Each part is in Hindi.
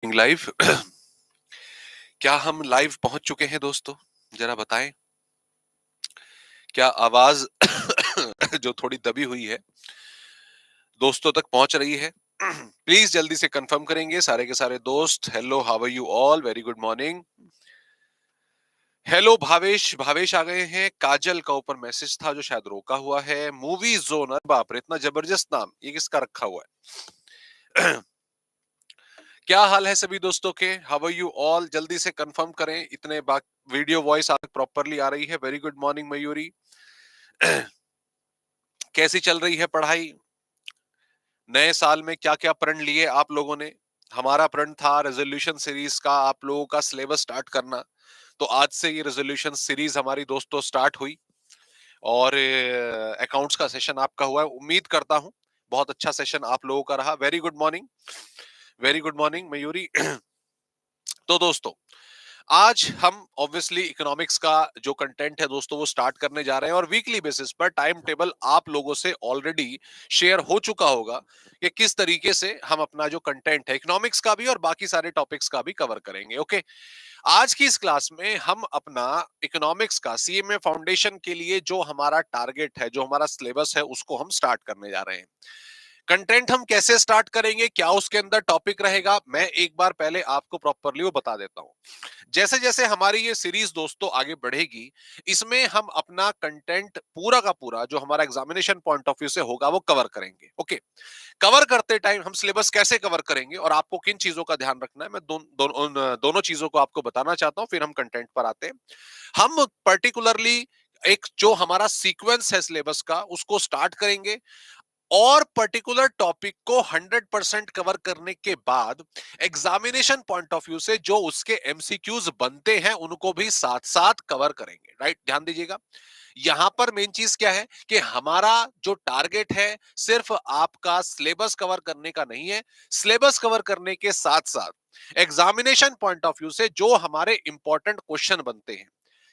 लाइव। क्या हम लाइव पहुंच चुके हैं दोस्तों? जरा बताएं। क्या आवाज जो थोड़ी दबी हुई है दोस्तों तक पहुंच रही है? प्लीज जल्दी से कंफर्म करेंगे सारे के सारे दोस्त। Hello, how are you all? Very good morning. Hello Bhavesh, Bhavesh आ गए हैं। काजल का ऊपर मैसेज था जो शायद रोका हुआ है। मूवी जोन, अरे बाप रे, इतना जबरदस्त नाम, ये किसका रखा हुआ है? क्या हाल है सभी दोस्तों के? How are you all? जल्दी से कंफर्म करें। इतने बाक वीडियो वॉइस आप प्रॉपरली आ रही है। Very good morning Mayuri. कैसी चल रही है पढ़ाई? नए साल में क्या क्या प्रण लिए आप लोगों ने? हमारा प्रण था रेजोल्यूशन सीरीज का आप लोगों का सिलेबस स्टार्ट करना। तो आज से ये रेजोल्यूशन सीरीज हमारी दोस्तों स्टार्ट हुई और अकाउंट्स का सेशन आपका हुआ है। उम्मीद करता हूं बहुत अच्छा सेशन आप लोगों का रहा। Very good morning, very good morning Mayuri. तो दोस्तों, आज हम ऑब्वियसली इकोनॉमिक्स का जो कंटेंट है दोस्तों वो स्टार्ट करने जा रहे हैं और वीकली बेसिस पर टाइम टेबल आप लोगों से ऑलरेडी शेयर हो चुका होगा कि किस तरीके से हम अपना जो कंटेंट है इकोनॉमिक्स का भी और बाकी सारे टॉपिक्स का भी कवर करेंगे। ओके, आज की इस क्लास में हम अपना इकोनॉमिक्स का सीएमए फाउंडेशन के लिए जो हमारा टारगेट है, जो हमारा सिलेबस है, उसको हम स्टार्ट करने जा रहे हैं। कंटेंट हम कैसे स्टार्ट करेंगे, क्या उसके अंदर टॉपिक रहेगा, मैं एक बार पहले आपको प्रॉपरली वो बता देता हूं। जैसे जैसे हमारी ये सीरीज दोस्तों आगे बढ़ेगी, इसमें हम अपना कंटेंट पूरा का पूरा जो हमारा एग्जामिनेशन पॉइंट ऑफ व्यू से होगा वो कवर करेंगे। ओके, कवर करते टाइम हम सिलेबस कैसे कवर करेंगे और आपको किन चीजों का ध्यान रखना है, मैं दोनों चीजों को आपको बताना चाहता हूं, फिर हम कंटेंट पर आते हैं। हम पर्टिकुलरली एक जो हमारा सीक्वेंस है सिलेबस का उसको स्टार्ट करेंगे और पर्टिकुलर टॉपिक को 100% कवर करने के बाद एग्जामिनेशन पॉइंट ऑफ व्यू से जो उसके एमसीक्यूज बनते हैं उनको भी साथ साथ कवर करेंगे। राइट, ध्यान दीजिएगा। यहां पर मेन चीज क्या है कि हमारा जो टारगेट है सिर्फ आपका सिलेबस कवर करने का नहीं है। सिलेबस कवर करने के साथ साथ एग्जामिनेशन पॉइंट ऑफ व्यू से जो हमारे इंपॉर्टेंट क्वेश्चन बनते हैं,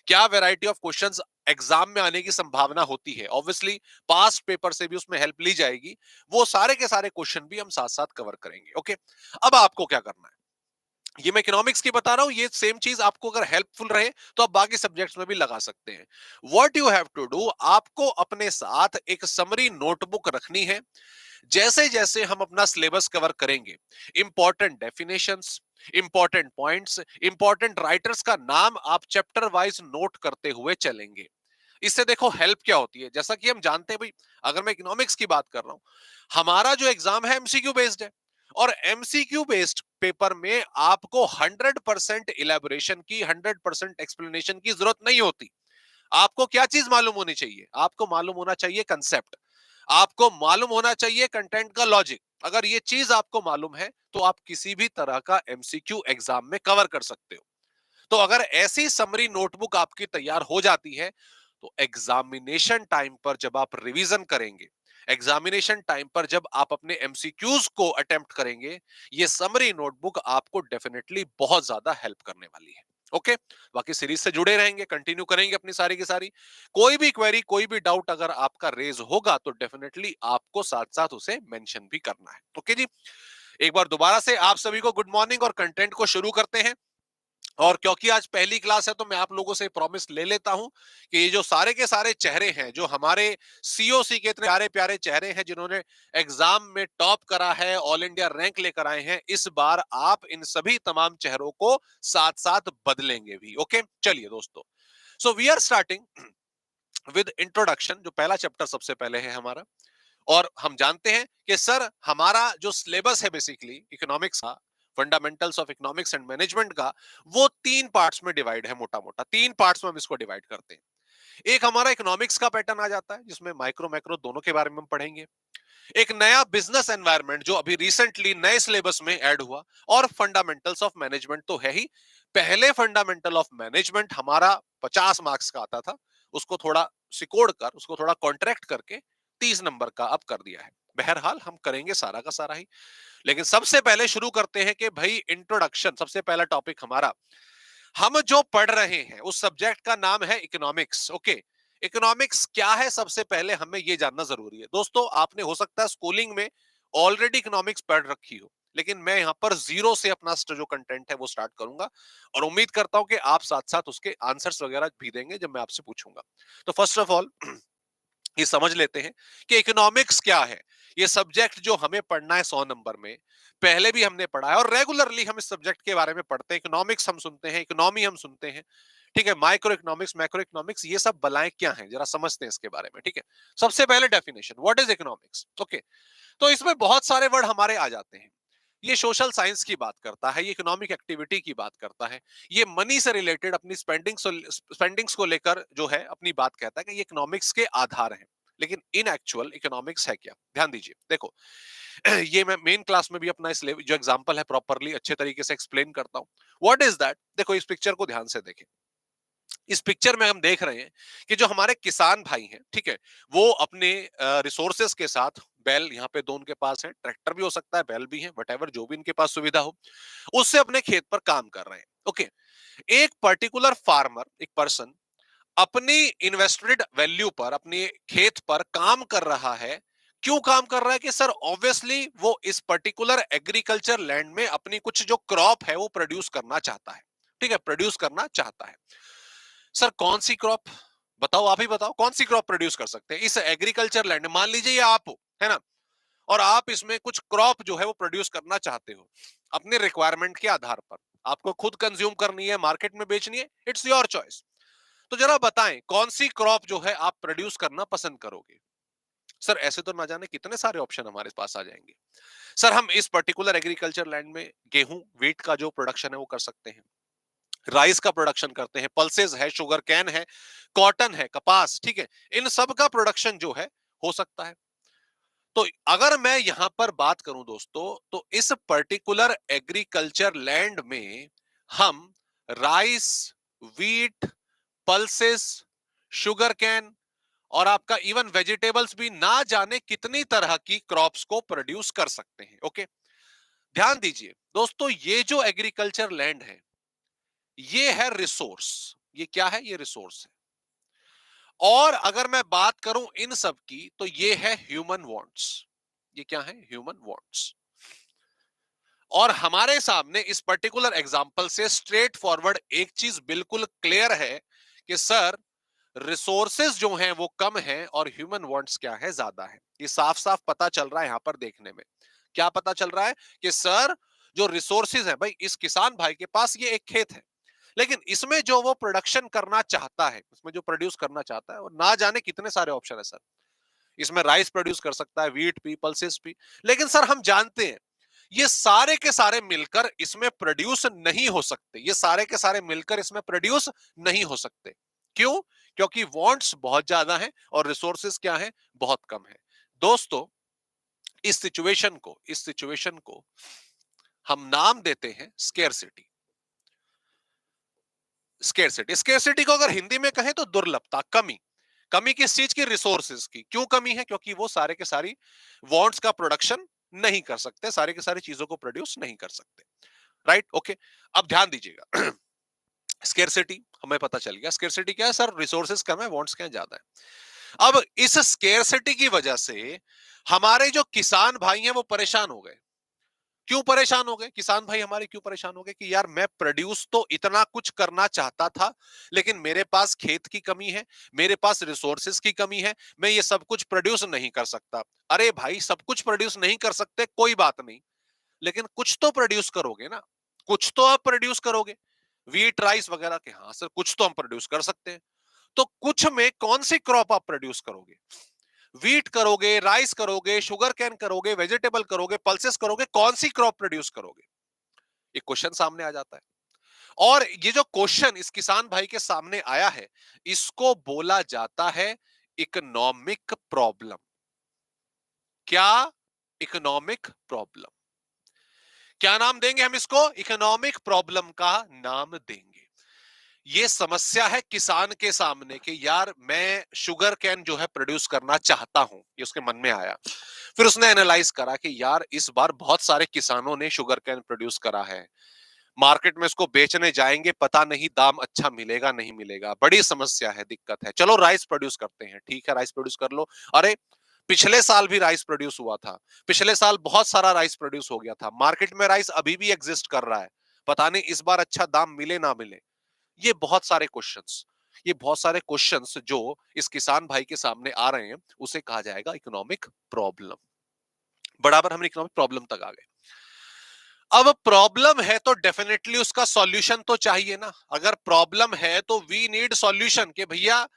क्या वैरायटी ऑफ क्वेश्चंस एग्जाम में आने की संभावना होती है, ऑब्वियसली पास्ट पेपर से भी उसमें हेल्प ली जाएगी, वो सारे के सारे क्वेश्चन भी हम साथ साथ कवर करेंगे। ओके, अब आपको क्या करना है, ये मैं इकोनॉमिक्स की बता रहा हूं, ये सेम चीज आपको अगर हेल्पफुल रहे तो आप बाकी सब्जेक्ट्स में भी लगा सकते हैं। What you have to do, आपको अपने साथ एक समरी नोटबुक रखनी है। जैसे जैसे हम अपना सिलेबस कवर करेंगे, important definitions, important points, important writers का नाम आप चैप्टर वाइज नोट करते हुए चलेंगे। इससे देखो हेल्प क्या होती है, जैसा कि हम जानते हैं भाई, अगर मैं इकोनॉमिक्स की बात कर रहा हूं, हमारा जो एग्जाम है एमसीक्यू बेस्ड है और एमसीक्यू बेस्ड पेपर में आपको 100% इलेबोरेशन की, 100% एक्सप्लेनेशन की जरूरत नहीं होती। आपको क्या चीज मालूम होनी चाहिए? आपको मालूम होना चाहिए कंसेप्ट, आपको मालूम होना चाहिए कंटेंट का लॉजिक। अगर ये चीज आपको मालूम है तो आप किसी भी तरह का एमसीक्यू एग्जाम में कवर कर सकते हो। तो अगर ऐसी समरी नोटबुक आपकी तैयार हो जाती है तो एग्जामिनेशन टाइम पर जब आप रिवीजन करेंगे, एग्जामिनेशन टाइम पर जब आप अपने एमसीक्यूज को अटेम्प्ट करेंगे, ये समरी नोटबुक आपको डेफिनेटली बहुत ज्यादा हेल्प करने वाली है। ओके, बाकी सीरीज से जुड़े रहेंगे, कंटिन्यू करेंगे अपनी सारी की सारी। कोई भी क्वेरी, कोई भी डाउट अगर आपका रेज होगा तो डेफिनेटली आपको साथ साथ उसे मेंशन भी करना है। ओके जी, एक बार दोबारा से आप सभी को गुड मॉर्निंग और कंटेंट को शुरू करते हैं। और क्योंकि आज पहली क्लास है तो मैं आप लोगों से प्रॉमिस ले लेता हूं कि ये जो सारे के सारे चेहरे हैं, जो हमारे सीओसी के इतने प्यारे प्यारे चेहरे हैं जिन्होंने एग्जाम में टॉप करा है, ऑल इंडिया रैंक लेकर आए हैं, इस बार आप इन सभी तमाम चेहरों को साथ साथ बदलेंगे भी। ओके, चलिए दोस्तों, so we are starting with introduction, जो पहला चैप्टर सबसे पहले है हमारा। और हम जानते हैं कि सर हमारा जो सिलेबस है बेसिकली इकोनॉमिक्स का, fundamentals of economics and management का, वो तीन पार्ट्स में डिवाइड है। मोटा मोटा तीन पार्ट्स में हम इसको डिवाइड करते हैं। एक हमारा इकोनॉमिक्स का पैटर्न आ जाता है जिसमें माइक्रो मैक्रो दोनों के बारे में हम पढ़ेंगे। एक नया बिजनेस एनवायरनमेंट जो अभी रिसेंटली नए सिलेबस में ऐड हुआ, और फंडामेंटल्स ऑफ मैनेजमेंट तो है ही। पहले फंडामेंटल ऑफ मैनेजमेंट हमारा 50 मार्क्स का आता था, उसको थोड़ा सिकोड़ कर, उसको थोड़ा कॉन्ट्रैक्ट करके 30 नंबर का अब कर दिया है। बहरहाल हम करेंगे सारा का सारा ही, लेकिन सबसे पहले शुरू करते हैं कि भाई इंट्रोडक्शन, सबसे पहला टॉपिक हमारा, हम जो पढ़ रहे हैं उस सब्जेक्ट का नाम है इकोनॉमिक्स। ओके, इकोनॉमिक्स क्या है सबसे पहले हमें यह जानना जरूरी है। दोस्तों, आपने हो सकता है स्कूलिंग में ऑलरेडी इकोनॉमिक्स पढ़ रखी हो, लेकिन मैं यहाँ पर जीरो से अपना जो कंटेंट है वो स्टार्ट करूंगा, और उम्मीद करता हूं कि आप साथ साथ उसके आंसर्स वगैरह भी देंगे जब मैं आपसे पूछूंगा। तो फर्स्ट ऑफ ऑल ये समझ लेते हैं कि इकोनॉमिक्स क्या है। ये सब्जेक्ट जो हमें पढ़ना है 100 नंबर में, पहले भी हमने पढ़ा है और रेगुलरली हम इस सब्जेक्ट के बारे में पढ़ते हैं। इकोनॉमिक्स हम सुनते हैं, इकोनॉमी हम सुनते हैं, ठीक है। माइक्रो इकोनॉमिक्स, मैक्रो इकोनॉमिक्स, ये सब बलाएं क्या हैं, जरा समझते हैं इसके बारे में, ठीक है। सबसे पहले definition, what is economics, okay. तो इसमें बहुत सारे वर्ड हमारे आ जाते हैं। ये सोशल साइंस की बात करता है, ये इकोनॉमिक एक्टिविटी की बात करता है, ये मनी से रिलेटेड अपनी स्पेंडिंग्स को लेकर जो है अपनी बात कहता है कि ये इकोनॉमिक्स के आधार हैं। लेकिन इन एक्चुअल इकोनॉमिक्स है क्या, ध्यान दीजिए। देखो ये मैं मेन क्लास में भी अपना इस जो एग्जांपल है प्रॉपरली अच्छे तरीके से एक्सप्लेन करता हूं। व्हाट इज दैट, देखो इस पिक्चर को ध्यान से देखें। इस पिक्चर में हम देख रहे हैं कि जो हमारे किसान भाई हैं, ठीक है, वो अपने रिसोर्सेस के साथ, बैल यहाँ पे दो उनके पास है, ट्रैक्टर भी हो सकता है, बैल भी है, वटेवर जो भी इनके पास सुविधा हो, उससे अपने खेत पर काम कर रहे हैं, ओके। एक पर्टिकुलर फार्मर, एक पर्सन अपनी इन्वेस्टेड वैल्यू पर, अपने खेत पर काम कर रहा है। क्यों काम कर रहा है कि सर ऑब्वियसली वो इस पर्टिकुलर एग्रीकल्चर लैंड में अपनी कुछ जो क्रॉप है वो प्रोड्यूस करना चाहता है, ठीक है, प्रोड्यूस करना चाहता है। सर कौन सी क्रॉप, बताओ, आप ही बताओ कौन सी क्रॉप प्रोड्यूस कर सकते हैं इस एग्रीकल्चर लैंड में। मान लीजिए ये आप हो, है ना, और आप इसमें कुछ क्रॉप जो है वो प्रोड्यूस करना चाहते हो अपने रिक्वायरमेंट के आधार पर। आपको खुद कंज्यूम करनी है, मार्केट में बेचनी है, इट्स योर चॉइस। तो जरा बताएं कौन सी क्रॉप जो है आप प्रोड्यूस करना पसंद करोगे। सर ऐसे तो ना जाने कितने सारे ऑप्शन हमारे पास आ जाएंगे। सर हम इस पर्टिकुलर एग्रीकल्चर लैंड में गेहूं, व्हीट का जो प्रोडक्शन है वो कर सकते हैं, राइस का प्रोडक्शन करते हैं, पल्सेस है, शुगर कैन है, कॉटन है, कपास, ठीक है, इन सब का प्रोडक्शन जो है हो सकता है। तो अगर मैं यहां पर बात करूं दोस्तों, तो इस पर्टिकुलर एग्रीकल्चर लैंड में हम rice, wheat, pulses, sugar cane और आपका इवन वेजिटेबल्स भी ना जाने कितनी तरह की क्रॉप्स को प्रोड्यूस कर सकते हैं, ओके। ध्यान दीजिए दोस्तों, ये जो एग्रीकल्चर लैंड है ये है रिसोर्स। ये क्या है, ये रिसोर्स है। और अगर मैं बात करूं इन सब की, तो ये है ह्यूमन वांट्स। ये क्या है, ह्यूमन वांट्स। और हमारे सामने इस पर्टिकुलर एग्जांपल से स्ट्रेट फॉरवर्ड एक चीज बिल्कुल क्लियर है कि सर रिसोर्सेज जो हैं वो कम हैं और ह्यूमन वांट्स क्या है, ज्यादा है। ये साफ साफ पता चल रहा है यहां पर देखने में। क्या पता चल रहा है कि सर जो रिसोर्सेज है भाई, इस किसान भाई के पास ये एक खेत है, लेकिन इसमें जो वो प्रोडक्शन करना चाहता है, उसमें जो प्रोड्यूस करना चाहता है, और ना जाने कितने सारे ऑप्शन है सर। इसमें राइस प्रोड्यूस कर सकता है, व्हीट भी, पल्सेस भी। लेकिन सर हम जानते हैं ये सारे के सारे मिलकर इसमें प्रोड्यूस नहीं हो सकते, ये सारे के सारे मिलकर इसमें प्रोड्यूस नहीं हो सकते। क्यों? क्योंकि वांट्स बहुत ज्यादा हैं और रिसोर्सेज क्या है, बहुत कम है। दोस्तों इस सिचुएशन को हम नाम देते हैं स्केर्सिटी। स्केर्सिटी, स्केर्सिटी को अगर हिंदी में कहें तो दुर्लभता, कमी। कमी किस चीज की, रिसोर्सेज की। क्यों कमी है? क्योंकि वो सारे के सारी वांट्स का प्रोडक्शन नहीं कर सकते, सारे के सारी चीजों को प्रोड्यूस नहीं कर सकते, राइट, ओके। अब ध्यान दीजिएगा स्केर्सिटी हमें पता चल गया। स्केर्सिटी क्या है सर, रिसोर्सेज कम है, वांट्स क्या है, ज्यादा है। अब इस स्केर्सिटी की वजह से हमारे जो किसान भाई हैं वो परेशान हो गए। क्यों परेशान हो गए किसान भाई हमारे, क्यों परेशान हो गए कि यार मैं प्रोड्यूस तो इतना कुछ करना चाहता था, लेकिन मेरे पास खेत की कमी है, मेरे पास रिसोर्सेज की कमी है, मैं ये सब कुछ प्रोड्यूस नहीं कर सकता। अरे भाई सब कुछ प्रोड्यूस नहीं कर सकते कोई बात नहीं, लेकिन कुछ तो प्रोड्यूस करोगे ना, कुछ तो आप प्रोड्यूस करोगे, व्हीट, राइस वगैरह के। हाँ सर कुछ तो हम प्रोड्यूस कर सकते हैं। तो कुछ में कौन सी क्रॉप आप प्रोड्यूस करोगे? व्हीट करोगे, राइस करोगे, शुगर कैन करोगे, वेजिटेबल करोगे, पल्सेस करोगे, कौन सी क्रॉप प्रोड्यूस करोगे? एक क्वेश्चन सामने आ जाता है। और ये जो क्वेश्चन इस किसान भाई के सामने आया है, इसको बोला जाता है इकोनॉमिक प्रॉब्लम। क्या? Economic problem. क्या नाम देंगे हम इसको? इकोनॉमिक प्रॉब्लम का नाम देंगे। ये समस्या है किसान के सामने कि यार मैं शुगर कैन जो है प्रोड्यूस करना चाहता हूं, ये उसके मन में आया। फिर उसने एनालाइज करा कि यार इस बार बहुत सारे किसानों ने शुगर कैन प्रोड्यूस करा है, मार्केट में इसको बेचने जाएंगे, पता नहीं दाम अच्छा मिलेगा नहीं मिलेगा, बड़ी समस्या है, दिक्कत है, चलो राइस प्रोड्यूस करते हैं। ठीक है राइस प्रोड्यूस कर लो। अरे पिछले साल भी राइस प्रोड्यूस हुआ था, पिछले साल बहुत सारा राइस प्रोड्यूस हो गया था, मार्केट में राइस अभी भी एग्जिस्ट कर रहा है, पता नहीं इस बार अच्छा दाम मिले ना मिले। ये बहुत सारे क्वेश्चंस, ये बहुत सारे क्वेश्चंस जो इस किसान भाई के सामने आ रहे हैं, उसे कहा जाएगा इकोनॉमिक प्रॉब्लम। बराबर हम इकोनॉमिक प्रॉब्लम तक आ गए। अब प्रॉब्लम है तो डेफिनेटली उसका सॉल्यूशन तो चाहिए ना। अगर प्रॉब्लम है तो वी नीड सॉल्यूशन, कि भैया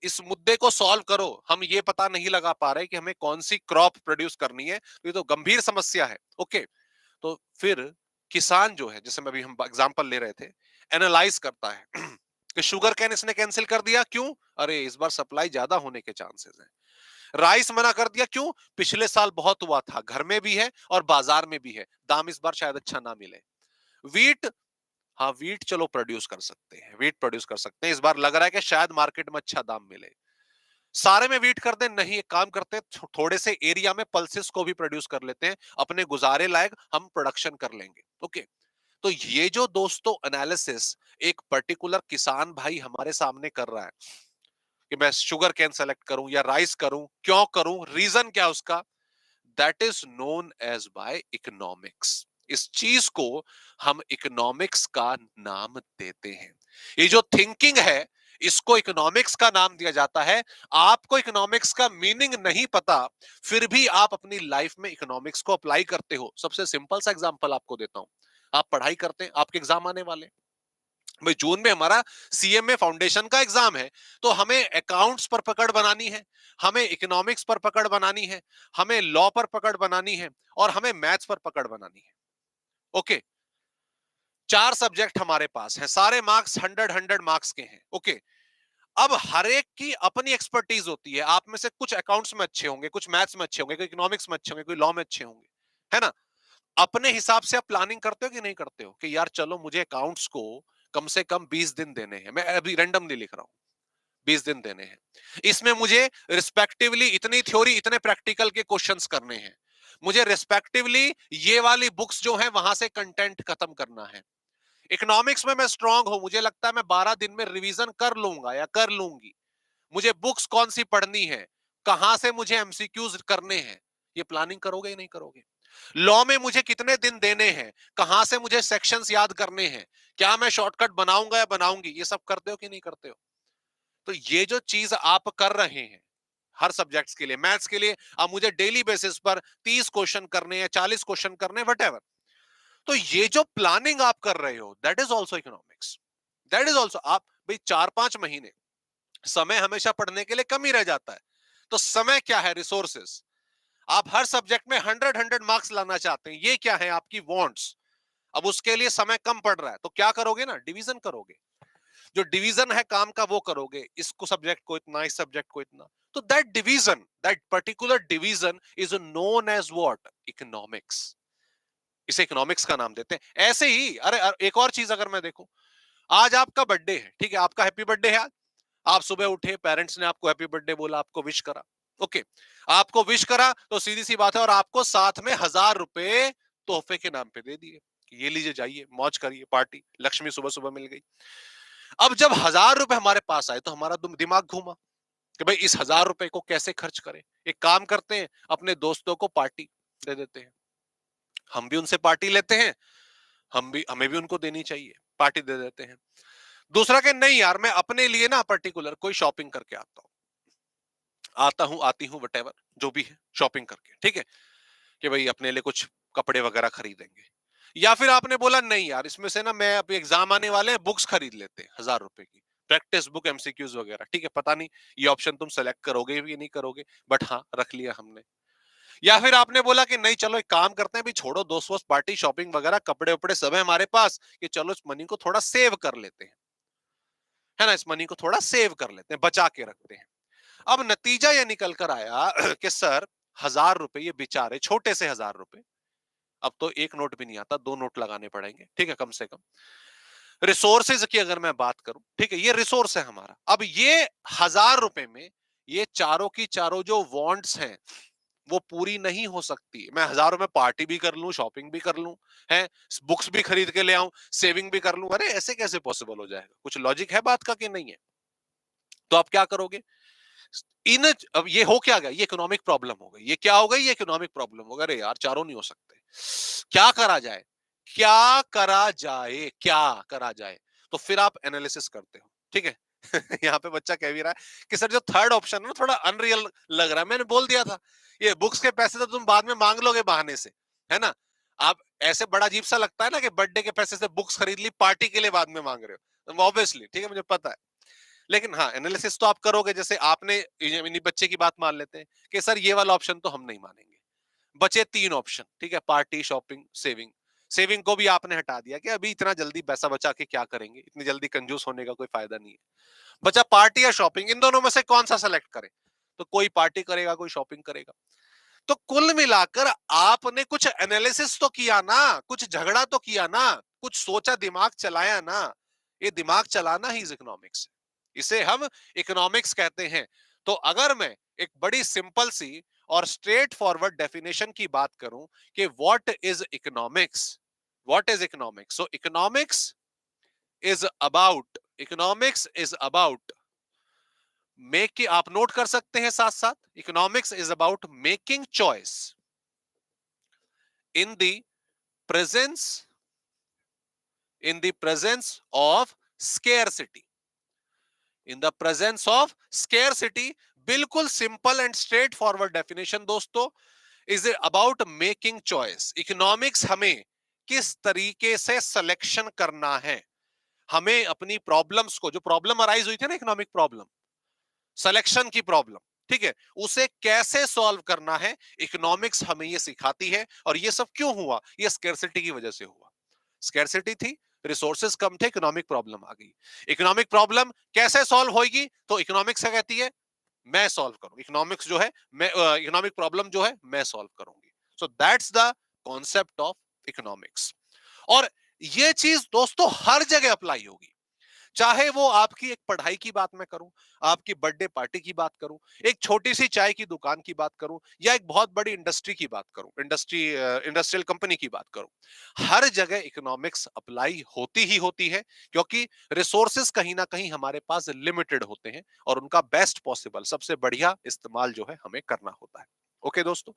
इस मुद्दे को सॉल्व करो। हम ये पता नहीं लगा पा रहे कि हमें कौन सी क्रॉप प्रोड्यूस करनी है, तो ये तो गंभीर समस्या है। ओके, तो फिर किसान जो है, जैसे मैं अभी हम एग्जांपल ले रहे थे, एनालाइज करता है कि शुगर कैन इसने कैंसिल कर दिया, क्यों? अरे इस बार सप्लाई ज्यादा होने के चांसेस हैं। राइस मना कर दिया, क्यों? पिछले साल बहुत हुआ था, घर में भी है और बाजार में भी है, दाम इस बार शायद अच्छा ना मिले। वीट, हाँ वीट चलो प्रोड्यूस कर सकते हैं, वीट प्रोड्यूस कर सकते हैं, इस बार लग रहा है कि शायद मार्केट में अच्छा दाम मिले। सारे में वीट कर दे? नहीं, एक काम करते हैं, थोड़े से एरिया में पल्सेस को भी प्रोड्यूस कर लेते हैं, अपने गुजारे लायक हम प्रोडक्शन कर लेंगे। ओके, तो ये जो दोस्तों एनालिसिस एक पर्टिकुलर किसान भाई हमारे सामने कर रहा है कि मैं शुगर कैन सेलेक्ट करूं या राइस करूं, क्यों करूं, रीजन क्या उसका, that is known as by economics. इस चीज को हम इकोनॉमिक्स का नाम देते हैं। ये जो थिंकिंग है, इसको इकोनॉमिक्स का नाम दिया जाता है। आपको इकोनॉमिक्स का मीनिंग नहीं पता, फिर भी आप अपनी लाइफ में इकोनॉमिक्स को अप्लाई करते हो। सबसे सिंपल सा एग्जांपल आपको देता हूं। आप पढ़ाई करते हैं, आपके एग्जाम आने वाले हैं। भाई जून में हमारा सीएमए फाउंडेशन का एग्जाम है, तो हमें अकाउंट्स पर पकड़ बनानी है, हमें इकोनॉमिक्स पर पकड़ बनानी है, हमें लॉ पर पकड़ बनानी है, और हमें मैथ्स पर पकड़ बनानी है। ओके, चार सब्जेक्ट हमारे पास हैं, सारे मार्क्स 100 मार्क्स के हैं। ओके, अब हर एक की अपनी एक्सपर्टीज होती है। आप में से कुछ अकाउंट्स में अच्छे होंगे, कुछ मैथ्स में अच्छे होंगे, कोई इकोनॉमिक्स में अच्छे होंगे, कोई लॉ में अच्छे होंगे, है ना? अपने हिसाब से आप प्लानिंग करते हो कि नहीं करते हो, कि यार चलो मुझे अकाउंट्स को कम से कम 20 दिन देने हैं, मैं अभी रैंडमली लिख रहा हूं, 20 दिन देने हैं, इसमें मुझे रिस्पेक्टिवली इतनी थ्योरी इतने प्रैक्टिकल के क्वेश्चंस करने हैं, मुझे रिस्पेक्टिवली ये वाली बुक्स जो है वहां से कंटेंट खत्म करना है। इकोनॉमिक्स में मैं स्ट्रांग हूं, मुझे लगता है मैं 12 दिन में रिवीजन कर लूंगा या कर लूंगी, मुझे बुक्स कौन सी पढ़नी है, कहां से मुझे एमसीक्यूज करने हैं, ये प्लानिंग करोगे या नहीं करोगे? लॉ में मुझे कितने दिन देने हैं, कहां से मुझे सेक्शंस याद करने हैं, क्या मैं शॉर्टकट बनाऊंगा या बनाऊंगी, ये सब करते हो कि नहीं करते हो? तो ये जो चीज आप कर रहे हैं हर सब्जेक्ट्स के लिए, मैथ्स के लिए अब मुझे डेली बेसिस पर 30 क्वेश्चन करने हैं, 40 क्वेश्चन करने हैं, वट, तो ये जो प्लानिंग आप कर रहे हो, that is also economics. That is also, आप भाई 4-5 महीने समय हमेशा पढ़ने के लिए कम ही रह जाता है, तो समय क्या है? रिसोर्सेस। आप हर सब्जेक्ट में 100 मार्क्स लाना चाहते हैं, ये क्या है? आपकी वांट्स। अब उसके लिए समय कम पड़ रहा है, तो क्या करोगे ना, डिवीजन करोगे। जो डिवीजन है काम का वो करोगे, इसको सब्जेक्ट को इतना, इस सब्जेक्ट को इतना। तो that division, that particular division is known as what? Economics. इसे इकोनॉमिक्स का नाम देते हैं। ऐसे ही एक और चीज अगर मैं देखूं, आज आपका बर्थडे है, ठीक है, आपका हैप्पी बर्थडे है आज। आप सुबह उठे, पेरेंट्स ने आपको हैप्पी बर्थडे बोला, आपको विश करा। ओके, आपको विश करा तो सीधी सी बात है, और आपको साथ में 1000 रुपए तोहफे के नाम पे दे दिए, ये लीजिए, जाइए मौज करिए, पार्टी। लक्ष्मी सुबह सुबह मिल गई। अब जब 1000 रुपए हमारे पास आए, तो हमारा दिमाग घूमा कि भाई इस 1000 रुपए को कैसे खर्च करें। एक काम करते हैं, अपने दोस्तों को पार्टी दे देते हैं, हम भी उनसे पार्टी लेते हैं, हमें भी उनको देनी चाहिए, पार्टी दे देते हैं। दूसरा के नहीं यार, मैं अपने लिए ना पर्टिकुलर कोई शॉपिंग करके आता हूं, आती हूं, वटेवर जो भी है, शॉपिंग करके, ठीक है, कि भाई अपने लिए कुछ कपड़े वगैरह खरीदेंगे। या फिर आपने बोला नहीं यार, इसमें से ना मैं अभी एग्जाम आने वाले हैं, बुक्स खरीद लेते हैं 1000 रुपए की, प्रैक्टिस बुक, एमसीक्यूज वगैरह, ठीक है, पता नहीं ये ऑप्शन तुम सेलेक्ट करोगे भी नहीं करोगे, बट हाँ रख लिया हमने। या फिर आपने बोला कि नहीं चलो एक काम करते हैं, भी छोड़ो दोस्त वोस्त पार्टी, शॉपिंग वगैरह, कपड़े उपड़े सब है हमारे पास, कि चलो इस मनी को थोड़ा सेव कर लेते हैं, है ना, इस मनी को थोड़ा सेव कर लेते हैं, बचा के रखते हैं। अब नतीजा यह निकल कर आया कि सर 1000 रुपए, ये बेचारे छोटे से 1000 रुपए, अब तो एक नोट भी नहीं आता, दो नोट लगाने पड़ेंगे, ठीक है, कम से कम। रिसोर्सेज की अगर मैं बात करूं, ठीक है, ये रिसोर्स है हमारा। अब ये 1000 रुपए में ये चारों की चारों जो वांट्स हैं वो पूरी नहीं हो सकती। मैं 1000 रुपए पार्टी भी कर लूं, शॉपिंग भी कर लूं, है, बुक्स भी खरीद के ले आऊं, सेविंग भी कर लूं, अरे ऐसे कैसे पॉसिबल हो जाएगा? कुछ लॉजिक है बात का कि नहीं है? तो आप क्या करोगे? इन अब ये हो क्या गया, ये इकोनॉमिक प्रॉब्लम हो गई। ये क्या हो गई, ये इकोनॉमिक प्रॉब्लम हो गया। अरे यार चारों नहीं हो सकते, क्या करा जाए, क्या करा जाए, क्या करा जाए। तो फिर आप एनालिसिस करते हो, ठीक है। यहाँ पे बच्चा कह भी रहा है कि सर जो थर्ड ऑप्शन है ना थोड़ा अनरियल लग रहा है। मैंने बोल दिया था ये बुक्स के पैसे तो तुम बाद में मांग लोगे बहाने से, है ना। आप ऐसे बड़ा अजीब सा लगता है ना कि बर्थडे के पैसे से बुक्स खरीद ली, पार्टी के लिए बाद में मांग रहे हो, ऑब्वियसली, ठीक है, मुझे पता है। लेकिन हाँ एनालिसिस तो आप करोगे। जैसे आपने इन्हीं बच्चे की बात मान लेते हैं कि सर ये वाला ऑप्शन तो हम नहीं मानेंगे। बचे तीन ऑप्शन, ठीक है, पार्टी, शॉपिंग, सेविंग। सेविंग को भी आपने हटा दिया कि अभी इतना जल्दी पैसा बचा के क्या करेंगे, इतनी जल्दी कंजूस होने का कोई फायदा नहीं है। बचा पार्टी या शॉपिंग, इन दोनों में से कौन सा सेलेक्ट करें। तो कोई पार्टी करेगा, कोई शॉपिंग करेगा। तो कुल मिलाकर आपने कुछ एनालिसिस तो किया ना, कुछ झगड़ा तो किया ना, कुछ सोचा, दिमाग चलाया ना। ये दिमाग चलाना ही इकोनॉमिक्स है, इसे हम इकोनॉमिक्स कहते हैं। तो अगर मैं एक बड़ी सिंपल सी और स्ट्रेट फॉरवर्ड डेफिनेशन की बात करूं कि what is economics, what is economics, so economics is about make, आप नोट कर सकते हैं साथ साथ, economics is about making choice in the presence in the presence of scarcity, in the presence of scarcity। बिल्कुल simple and straight forward definition दोस्तों, is about making choice. Economics हमें किस तरीके से सिलेक्शन करना है, हमें अपनी प्रॉब्लम्स को, जो प्रॉब्लम अराइज हुई थी ना, इकोनॉमिक प्रॉब्लम, सिलेक्शन की प्रॉब्लम, ठीक है, उसे कैसे सॉल्व करना है, इकोनॉमिक्स हमें ये सिखाती है। और ये सब क्यों हुआ, ये स्कैर्सिटी की वजह से हुआ। स्कैर्सिटी थी, रिसोर्सेज कम थे, इकोनॉमिक प्रॉब्लम आ गई। इकोनॉमिक प्रॉब्लम कैसे सॉल्व होगी, तो इकोनॉमिक्स क्या कहती है, मैं सॉल्व करूं। इकोनॉमिक्स जो है, मैं इकोनॉमिक प्रॉब्लम जो है मैं सॉल्व करूंगी। So that's the concept of economics. और ये चीज दोस्तों हर जगह अप्लाई होगी, चाहे वो आपकी एक पढ़ाई की बात मैं करूं, आपकी बर्थडे पार्टी की बात करूं, एक छोटी सी चाय की दुकान की बात करूं, या एक बहुत बड़ी इंडस्ट्री की बात करूं, इंडस्ट्रियल कंपनी की बात करूं, हर जगह इकोनॉमिक्स अप्लाई होती ही होती है। क्योंकि रिसोर्सेज कहीं ना कहीं हमारे पास लिमिटेड होते हैं और उनका बेस्ट पॉसिबल, सबसे बढ़िया इस्तेमाल जो है हमें करना होता है। ओके दोस्तों,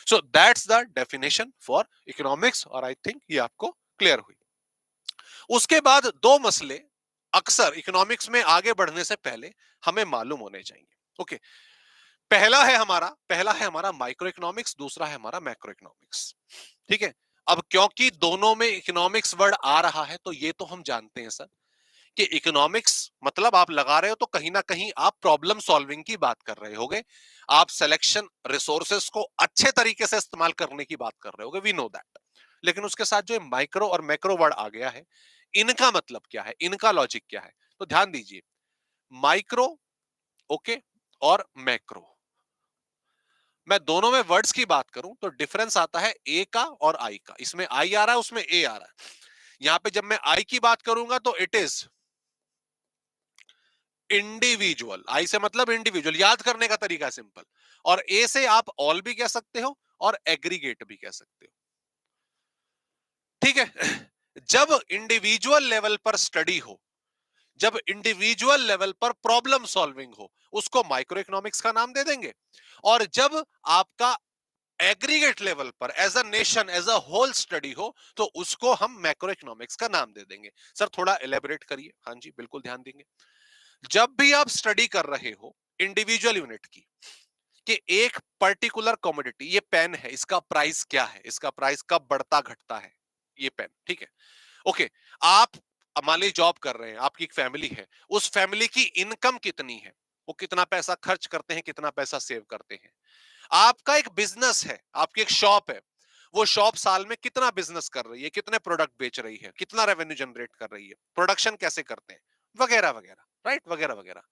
so that's the definition for economics, और आई थिंक ये आपको क्लियर हुई। उसके बाद दो मसले अक्सर इकोनॉमिक्स में आगे बढ़ने से पहले हमें मालूम होने चाहिए। ओके, पहला है हमारा माइक्रो इकोनॉमिक्स, दूसरा है हमारा मैक्रो इकोनॉमिक्स, ठीक है। अब क्योंकि दोनों में इकोनॉमिक्स वर्ड आ रहा है तो ये तो हम जानते हैं सर कि इकोनॉमिक्स मतलब आप लगा रहे हो तो कहीं ना कहीं आप प्रॉब्लम सॉल्विंग की बात कर रहे होगे, आप सिलेक्शन, रिसोर्सेस को अच्छे तरीके से इस्तेमाल करने की बात कर रहे होगे, वी नो दैट। लेकिन उसके साथ जो माइक्रो और मैक्रो वर्ड आ गया है, इनका मतलब क्या है, इनका लॉजिक क्या है, तो ध्यान दीजिए। माइक्रो, ओके, और मैक्रो, मैं दोनों में वर्ड्स की बात करूं तो डिफरेंस आता है ए का और आई का। इसमें आई आ रहा है, उसमें ए आ रहा है। यहां पे जब मैं आई की बात करूंगा तो इट इज इंडिविजुअल, आई से मतलब इंडिविजुअल, याद करने का तरीका सिंपल। और ए से आप ऑल भी कह सकते हो और एग्रीगेट भी कह सकते हो, ठीक है। जब इंडिविजुअल लेवल पर स्टडी हो, जब इंडिविजुअल लेवल पर प्रॉब्लम सॉल्विंग हो, उसको माइक्रो इकोनॉमिक्स का नाम दे देंगे। और जब आपका एग्रीगेट लेवल पर as a nation, as a whole study हो, तो उसको हम मैक्रो इकोनॉमिक्स का नाम दे देंगे। सर थोड़ा एलेबोरेट करिए। हाँ जी, बिल्कुल ध्यान देंगे। जब भी आप स्टडी कर रहे हो इंडिविजुअल यूनिट की, कि एक पर्टिकुलर कमोडिटी, ये पेन है, इसका प्राइस क्या है, इसका प्राइस कब बढ़ता घटता है, ये पेन, ठीक है, ओके। आप मान लीजिए जॉब कर रहे हैं, आपकी एक फैमिली है, उस फैमिली की इनकम कितनी है, वो कितना पैसा खर्च करते हैं, कितना पैसा सेव करते हैं। आपका एक बिजनेस है, आपकी एक शॉप है, वो शॉप साल में कितना बिजनेस कर रही है, कितने प्रोडक्ट बेच रही है, कितना रेवेन्यू जनरेट कर रही है, प्रोडक्शन कैसे करते हैं, वगैरह वगैरह, राइट, वगैरह वगैरह।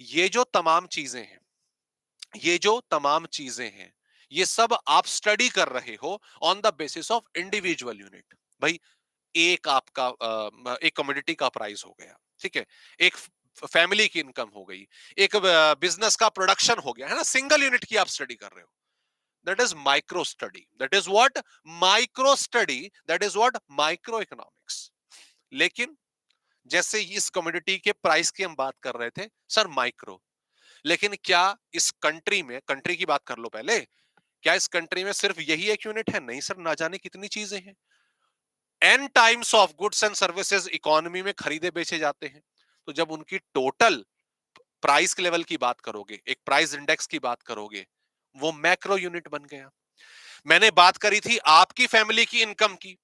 ये जो तमाम चीजें हैं, ये जो तमाम चीजें हैं, ये सब आप स्टडी कर रहे हो on the basis of individual unit. भाई एक आपका एक कमोडिटी का प्राइस हो गया, ठीक है, एक फैमिली की इनकम हो गई, एक बिजनेस का प्रोडक्शन हो गया, है ना, सिंगल यूनिट की आप स्टडी कर रहे हो। That is micro study, that is what micro study, that is what micro economics. लेकिन जैसे इस कमोडिटी के प्राइस की हम बात कर रहे थे सर, माइक्रो, लेकिन क्या इस कंट्री में, कंट्री की बात कर लो पहले, क्या इस कंट्री में सिर्फ यही एक यूनिट है? नहीं सर, ना जाने कितनी चीजें हैं। In terms of goods and services economy में खरीदे बेचे जाते हैं। तो जब उनकी टोटल प्राइस के लेवल की बात करोगे, एक प्राइस इंडेक्स की बात करोगे, वो मैक्रो यूनिट बन गया। मैंने बात करी थी आपकी फैमिली की इनकम की।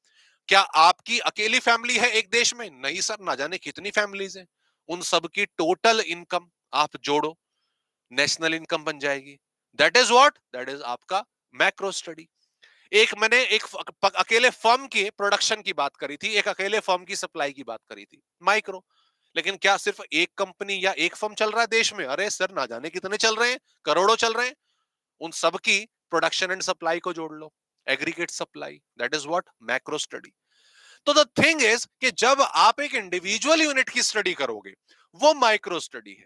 क्या आपकी अकेली फैमिली है एक देश में? नहीं सर, ना जाने कितनी फैमिलीज हैं। उन सब की टोटल इनकम आप जोड़ो, नेशनल इनकम बन जाएगी। That is what, that is आपका मैक्रो स्टडी। एक मैंने एक अकेले फर्म के प्रोडक्शन की बात करी थी, एक अकेले फर्म की सप्लाई की बात करी थी, माइक्रो। लेकिन क्या सिर्फ एक कंपनी या एक फर्म चल रहा है देश में? अरे सर, ना जाने कितने चल रहे हैं, करोड़ों चल रहे हैं। उन सब की प्रोडक्शन एंड सप्लाई को जोड़ लो, aggregate supply, that is what, macro study. तो द थिंग इज कि जब आप एक इंडिविजुअल यूनिट की स्टडी करोगे, वो माइक्रो स्टडी है।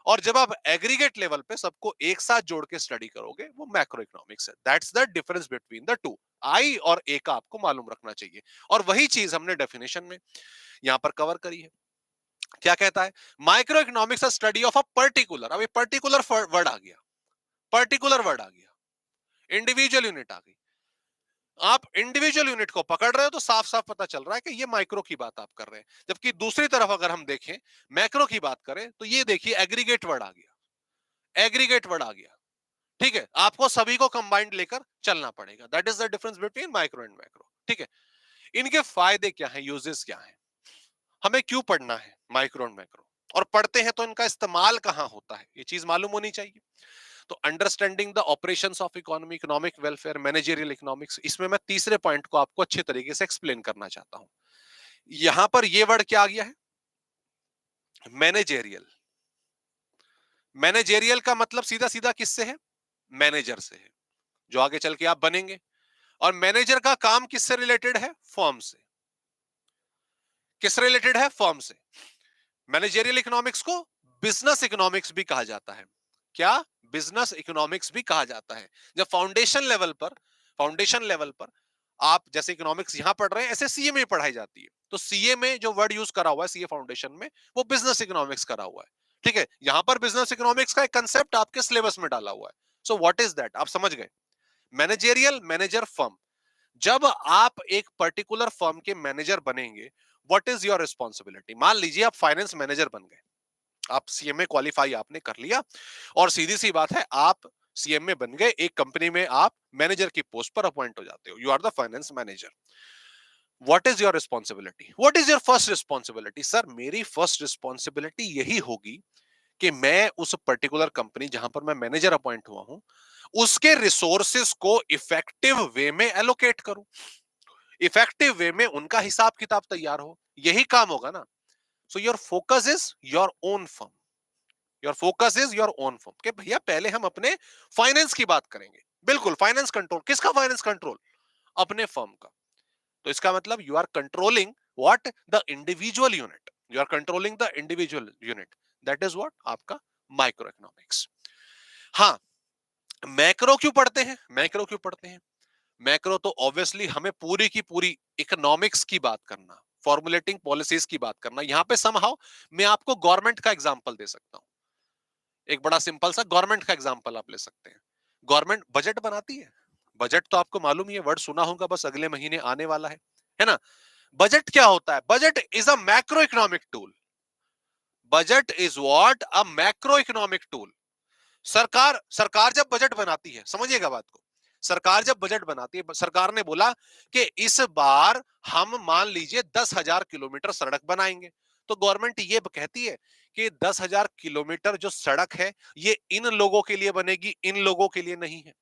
और जब आप एग्रीगेट लेवल पे सबको एक साथ जोड़ के स्टडी करोगे, वो मैक्रो इकोनॉमिक्स है। That's the difference between the two. आई और ए का आपको मालूम रखना चाहिए। और वही चीज हमने डेफिनेशन में यहां पर कवर करी है। क्या कहता है? Micro economics study of a particular, अब ये पर्टिकुलर वर्ड आ गया, पर्टिकुलर वर्ड आ गया, इंडिविजुअल यूनिट आ गई। आप इंडिविजुअल यूनिट को पकड़ रहे हो तो साफ साफ पता चल रहा है कि ये माइक्रो की बात आप कर रहे हैं। जबकि दूसरी तरफ अगर हम देखें, मैक्रो की बात करें, तो ये देखिए एग्रीगेट वर्ड आ गया, एग्रीगेट वर्ड आ गया। ठीक है, आपको सभी को कंबाइंड लेकर चलना पड़ेगा। That is the difference between micro and macro. ठीक है, इनके फायदे क्या हैं, यूजेस क्या हैं, हमें क्यों पढ़ना है माइक्रो एंड मैक्रो, और पढ़ते हैं तो इनका इस्तेमाल कहां होता है, ये चीज मालूम होनी चाहिए। तो understanding the operations of economy, economic welfare, managerial economics, इसमें मैं तीसरे पॉइंट को आपको अच्छे तरीके से एक्सप्लेन करना चाहता हूं। यहां पर ये वर्ड क्या आ गया है, मैनेजेरियल। मैनेजेरियल का मतलब सीधा सीधा किससे है? मैनेजर से है, जो आगे चल के आप बनेंगे। और मैनेजर का काम किससे रिलेटेड है? फर्म से। किससे रिलेटेड है? फर्म से। मैनेजेरियल इकोनॉमिक्स को बिजनेस इकोनॉमिक्स भी कहा जाता है। क्या? बिजनेस इकोनॉमिक्स भी कहा जाता है। जब फाउंडेशन लेवल पर आप जैसे इकोनॉमिक्स यहां पढ़ रहे हैं, ऐसे सीए में पढ़ाई जाती है। तो सीए में जो वर्ड यूज करा हुआ है सीए फाउंडेशन में, वो बिजनेस इकोनॉमिक्स करा हुआ है। ठीक है, यहां पर बिजनेस इकोनॉमिक्स का एक कंसेप्ट आपके सिलेबस में डाला हुआ है। सो व्हाट इज दैट, आप समझ गए? Managerial, manager, firm. जब आप एक पर्टिकुलर फर्म के मैनेजर बनेंगे, व्हाट इज योर रिस्पॉन्सिबिलिटी? मान लीजिए आप फाइनेंस मैनेजर बन गए, आप सीएमए क्वालिफाई आपने कर लिया, और सीधी सी बात है, आप सीएमए बन गए, एक कंपनी में आप मैनेजर की पोस्ट पर अपॉइंट हो जाते हो, you are the finance manager. What is your responsibility? What is your first responsibility? Sir, मेरी फर्स्ट रिस्पॉन्सिबिलिटी यही होगी कि मैं उस पर्टिकुलर कंपनी जहां पर मैं मैनेजर अपॉइंट हुआ हूं, उसके रिसोर्सेस को इफेक्टिव वे में एलोकेट करूं, इफेक्टिव वे में उनका हिसाब किताब तैयार हो, यही काम होगा ना। So your focus is your own firm, your focus is your own firm, कि भैया पहले हम अपने फाइनेंस की बात करेंगे। बिल्कुल, फाइनेंस कंट्रोल, किसका फाइनेंस कंट्रोल? अपने फर्म का। तो इसका मतलब you are controlling what, the individual unit, you are controlling the individual unit. That is what आपका माइक्रो इकोनॉमिक्स। हाँ, मैक्रो क्यों पढ़ते हैं? मैक्रो क्यों पढ़ते हैं? मैक्रो तो ऑब्वियसली हमें पूरी की पूरी इकोनॉमिक्स की बात करना, फॉर्मुलेटिंग पॉलिसीज की बात करना। यहां पे समहाउ मैं आपको गवर्नमेंट का एग्जांपल दे सकता हूं। एक बड़ा सिंपल सा गवर्नमेंट का एग्जांपल आप ले सकते हैं। गवर्नमेंट बजट बनाती है। बजट तो आपको मालूम ही है, वर्ड सुना होगा, बस अगले महीने आने वाला है ना? बजट क्या होता है? Budget is a macro economic tool. Budget is what, a macro economic tool. सरकार सरकार जब बजट बनाती है, समझिएगा बात को, सरकार जब बजट बनाती है, सरकार ने बोला कि इस बार हम मान लीजिए 10,000 किलोमीटर सड़क बनाएंगे। तो गवर्नमेंट ये कहती है कि 10,000 किलोमीटर जो सड़क है, ये इन लोगों के लिए बनेगी, इन लोगों के लिए नहीं है।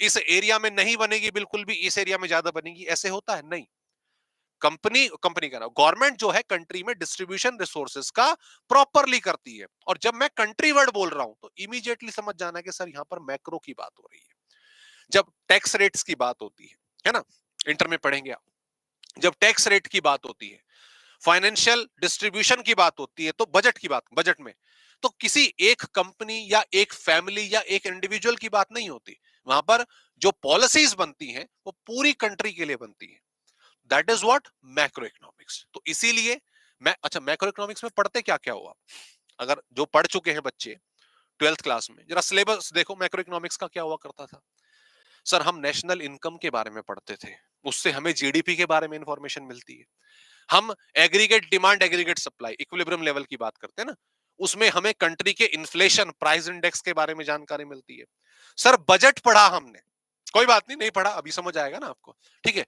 इस एरिया में नहीं बनेगी बिल्कुल भी, इस एरिया में ज्यादा बनेगी, ऐसे होता है? नहीं। कंपनी कंपनी कह रहा हूं, गवर्नमेंट जो है कंट्री में डिस्ट्रीब्यूशन रिसोर्सेज का प्रॉपरली करती है। और जब मैं कंट्री वर्ड बोल रहा हूं, तो इमीडिएटली समझ जाना कि सर यहां पर मैक्रो की बात हो रही है। जब टैक्स रेट्स की बात होती है ना, इंटर में पढ़ेंगे आप, जब टैक्स रेट की बात होती है, फाइनेंशियल डिस्ट्रीब्यूशन की बात होती है, तो बजट की बात, बजट में तो किसी एक कंपनी या एक फैमिली या एक इंडिविजुअल की बात नहीं होती। वहां पर जो पॉलिसीज बनती हैं, वो पूरी कंट्री के लिए बनती है। That is what, macro economics. तो इसीलिए मैं, अच्छा, मैक्रो इकोनॉमिक्स में पढ़ते क्या क्या हुआ, अगर जो पढ़ चुके हैं बच्चे, ट्वेल्थ क्लास में जरा सिलेबस देखो मैक्रो इकोनॉमिक्स का क्या हुआ करता था। सर हम नेशनल इनकम के बारे में पढ़ते थे, उससे हमें जीडीपी के बारे में इंफॉर्मेशन मिलती है। हम aggregate demand aggregate supply equilibrium level की बात करते हैं ना, उसमें हमें कंट्री के इन्फ्लेशन प्राइस इंडेक्स के बारे में जानकारी मिलती है। सर बजट पढ़ा हमने, कोई बात नहीं, नहीं पढ़ा अभी समझ आएगा ना आपको, ठीक है।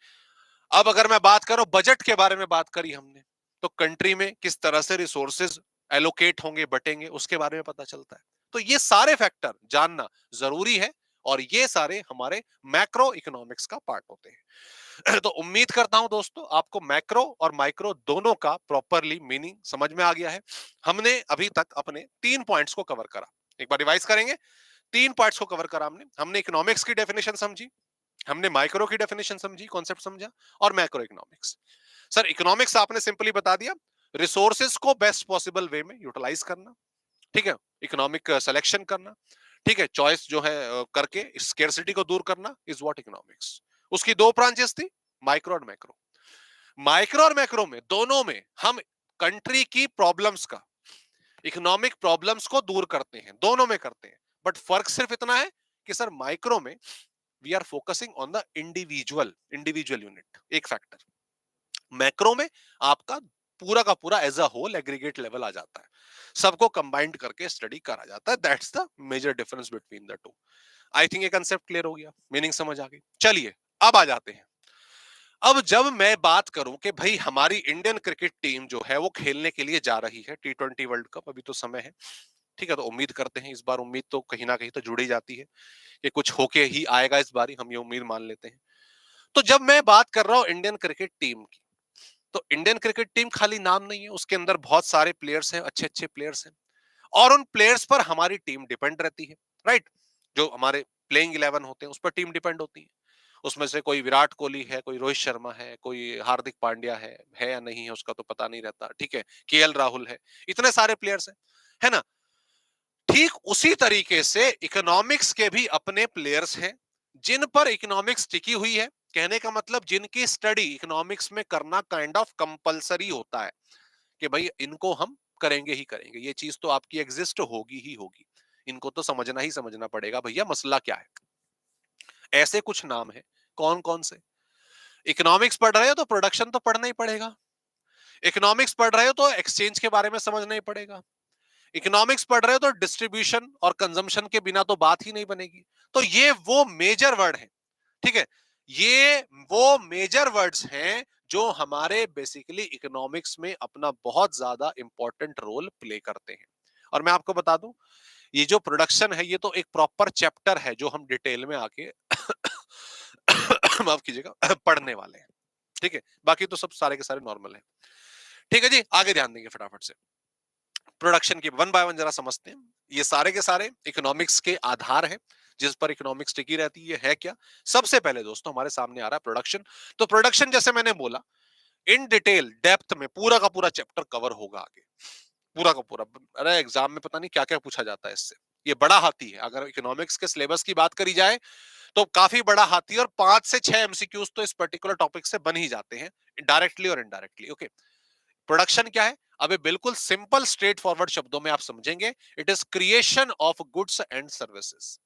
अब अगर मैं बात करूं बजट के बारे में बात करी हमने, तो कंट्री में किस तरह से रिसोर्सेज एलोकेट होंगे बटेंगे उसके बारे में पता चलता है। तो ये सारे फैक्टर जानना जरूरी है और ये सारे हमारे मैक्रो इकोनॉमिक्स का पार्ट होते हैं। तो उम्मीद करता हूं दोस्तों आपको मैक्रो और माइक्रो दोनों का प्रॉपरली मीनिंग समझ में आ गया है। हमने अभी तक अपने 3 पॉइंट्स को कवर करा, एक बार रिवाइज करेंगे। 3 पार्ट्स को कवर करा हमने। हमने इकोनॉमिक्स की डेफिनेशन समझी, हमने माइक्रो की डेफिनेशन समझी, कॉन्सेप्ट समझा, और मैक्रो इकोनॉमिक्स। सर इकोनॉमिक्स आपने सिंपली बता दिया, रिसोर्सेज को बेस्ट पॉसिबल वे में यूटिलाइज करना, ठीक है, इकोनॉमिक सिलेक्शन करना, ठीक है, चॉइस जो है करके स्केर्सिटी को दूर करना इज व्हाट इकोनॉमिक्स। उसकी 2 ब्रांचेस थी, माइक्रो और मैक्रो। माइक्रो और मैक्रो में दोनों में हम कंट्री की प्रॉब्लम्स का, इकोनॉमिक प्रॉब्लम्स को दूर करते हैं, दोनों में करते हैं। बट फर्क सिर्फ इतना है कि सर माइक्रो में we are focusing on the individual individual unit, एक फैक्टर। मैक्रो में आपका पूरा का पूरा as a whole aggregate level आ जाता है, सबको कंबाइंड करके स्टडी करा जाता है। That's the major difference between the two. I think ये कंसेप्ट क्लियर हो गया, मीनिंग समझ आ गई। चलिए अब आ जाते हैं। अब जब मैं बात करूं कि भाई हमारी इंडियन क्रिकेट टीम जो है वो खेलने के लिए जा रही है T20 वर्ल्ड कप, अभी तो समय है, ठीक है, तो उम्मीद करते हैं इस बार, उम्मीद तो कहीं ना कहीं तो जुड़ी जाती है कि कुछ होके ही आएगा इस बार, हम ये उम्मीद मान लेते हैं। तो जब मैं बात कर रहा हूं इंडियन क्रिकेट टीम की, तो इंडियन क्रिकेट टीम खाली नाम नहीं है, उसके अंदर बहुत सारे प्लेयर्स हैं, अच्छे अच्छे प्लेयर्स हैं, और उन प्लेयर्स पर हमारी टीम डिपेंड रहती है, राइट। जो हमारे प्लेइंग 11 होते हैं उस पर टीम डिपेंड होती है। उसमें से कोई विराट कोहली है, कोई रोहित शर्मा है, कोई हार्दिक पांड्या है या नहीं है उसका तो पता नहीं रहता, ठीक है, केएल राहुल है, इतने सारे प्लेयर्स हैं, है ना। ठीक उसी तरीके से इकोनॉमिक्स के भी अपने प्लेयर्स हैं जिन पर इकोनॉमिक्स टिकी हुई है। कहने का मतलब जिनकी स्टडी इकोनॉमिक्स में करना काइंड ऑफ कंपलसरी होता है कि भाई इनको हम करेंगे ही करेंगे, ये चीज तो आपकी एग्जिस्ट होगी ही होगी, इनको तो समझना ही समझना पड़ेगा भैया मसला क्या है। ऐसे कुछ नाम है, कौन कौन से। इकोनॉमिक्स पढ़ रहे हो तो प्रोडक्शन तो पढ़ना ही पड़ेगा, इकोनॉमिक्स पढ़ रहे हो तो एक्सचेंज के बारे में समझना ही पड़ेगा, इकोनॉमिक्स पढ़ रहे हो तो डिस्ट्रीब्यूशन और कंजम्पशन के बिना तो बात ही नहीं बनेगी। तो ये वो मेजर वर्ड है, ठीक है, ये वो मेजर वर्ड्स हैं जो हमारे बेसिकली इकोनॉमिक्स में अपना बहुत ज्यादा इंपॉर्टेंट रोल प्ले करते हैं। और मैं आपको बता दूं, ये जो प्रोडक्शन है ये तो एक प्रॉपर चैप्टर है जो हम डिटेल में आके माफ कीजिएगा पढ़ने वाले हैं, ठीक है, बाकी तो सब सारे के सारे नॉर्मल है। ठीक है जी, आगे ध्यान देंगे फटाफट से। प्रोडक्शन की वन बाय वन जरा समझते हैं। ये सारे के सारे इकोनॉमिक्स के आधार हैं जिस पर इकोनॉमिक्स टिकी रहती है क्या। सबसे पहले दोस्तों हमारे सामने आ रहा है प्रोडक्शन। तो प्रोडक्शन जैसे मैंने बोला इन डिटेल डेप्थ में पूरा का पूरा चैप्टर कवर होगा आगे, पूरा का पूरा। अरे एग्जाम में पता नहीं क्या क्या पूछा जाता है इससे, ये बड़ा हाथी है। अगर इकोनॉमिक्स के सिलेबस की बात करी जाए तो काफी बड़ा हाथी, और 5 से 6 एमसीक्यूज तो इस पर्टिकुलर टॉपिक से बन ही जाते हैं डायरेक्टली और इनडायरेक्टली। ओके, प्रोडक्शन क्या है, अबे बिल्कुल सिंपल स्ट्रेट फॉरवर्ड शब्दों में आप समझेंगे, it is creation of goods and services.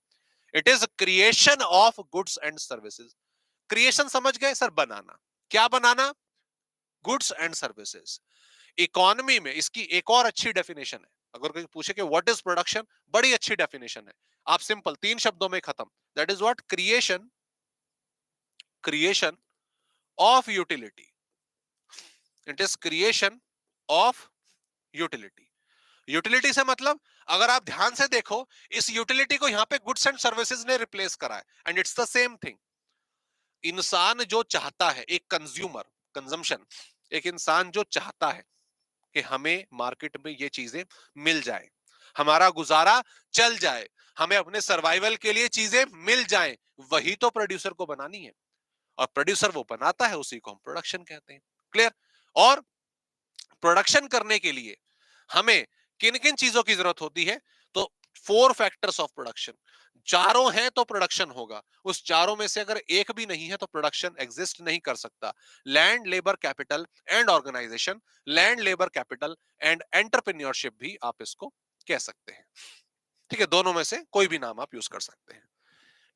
It is creation of goods and services. Creation समझ गए सर, बनाना, क्या बनाना, गुड्स एंड सर्विसेज। इकोनॉमी में इसकी एक और अच्छी डेफिनेशन है, अगर कोई पूछे कि व्हाट इज प्रोडक्शन, बड़ी अच्छी डेफिनेशन है, आप सिंपल 3 शब्दों में खत्म, that is what, creation, creation of utility. It is creation of utility. Utility से मतलब, अगर आप ध्यान से देखो, इस यूटिलिटी को यहां पे गुड्स एंड सर्विसेज ने रिप्लेस करा है, and it's the same thing. इंसान जो चाहता है, एक कंज्यूमर, कंजम्पशन, एक इंसान जो चाहता है कि हमें मार्केट में ये चीजें मिल जाए, हमारा गुजारा चल जाए, हमें अपने सर्वाइवल के लिए चीजें मिल जाएं, वही तो प्रोड्यूसर को बनानी है, और प्रोड्यूसर वो बनाता है, उसी को हम प्रोडक्शन कहते हैं। क्लियर। और प्रोडक्शन करने के लिए हमें किन किन चीजों की जरूरत होती है, तो 4 फैक्टर्स ऑफ प्रोडक्शन, चारों हैं तो प्रोडक्शन होगा, उस चारों में से अगर एक भी नहीं है तो प्रोडक्शन एग्जिस्ट नहीं कर सकता। Land, labour, capital and organisation, land, labour, capital and entrepreneurship भी आप इसको कह सकते हैं। ठीक है, दोनों में से कोई भी नाम आप यूज कर सकते हैं।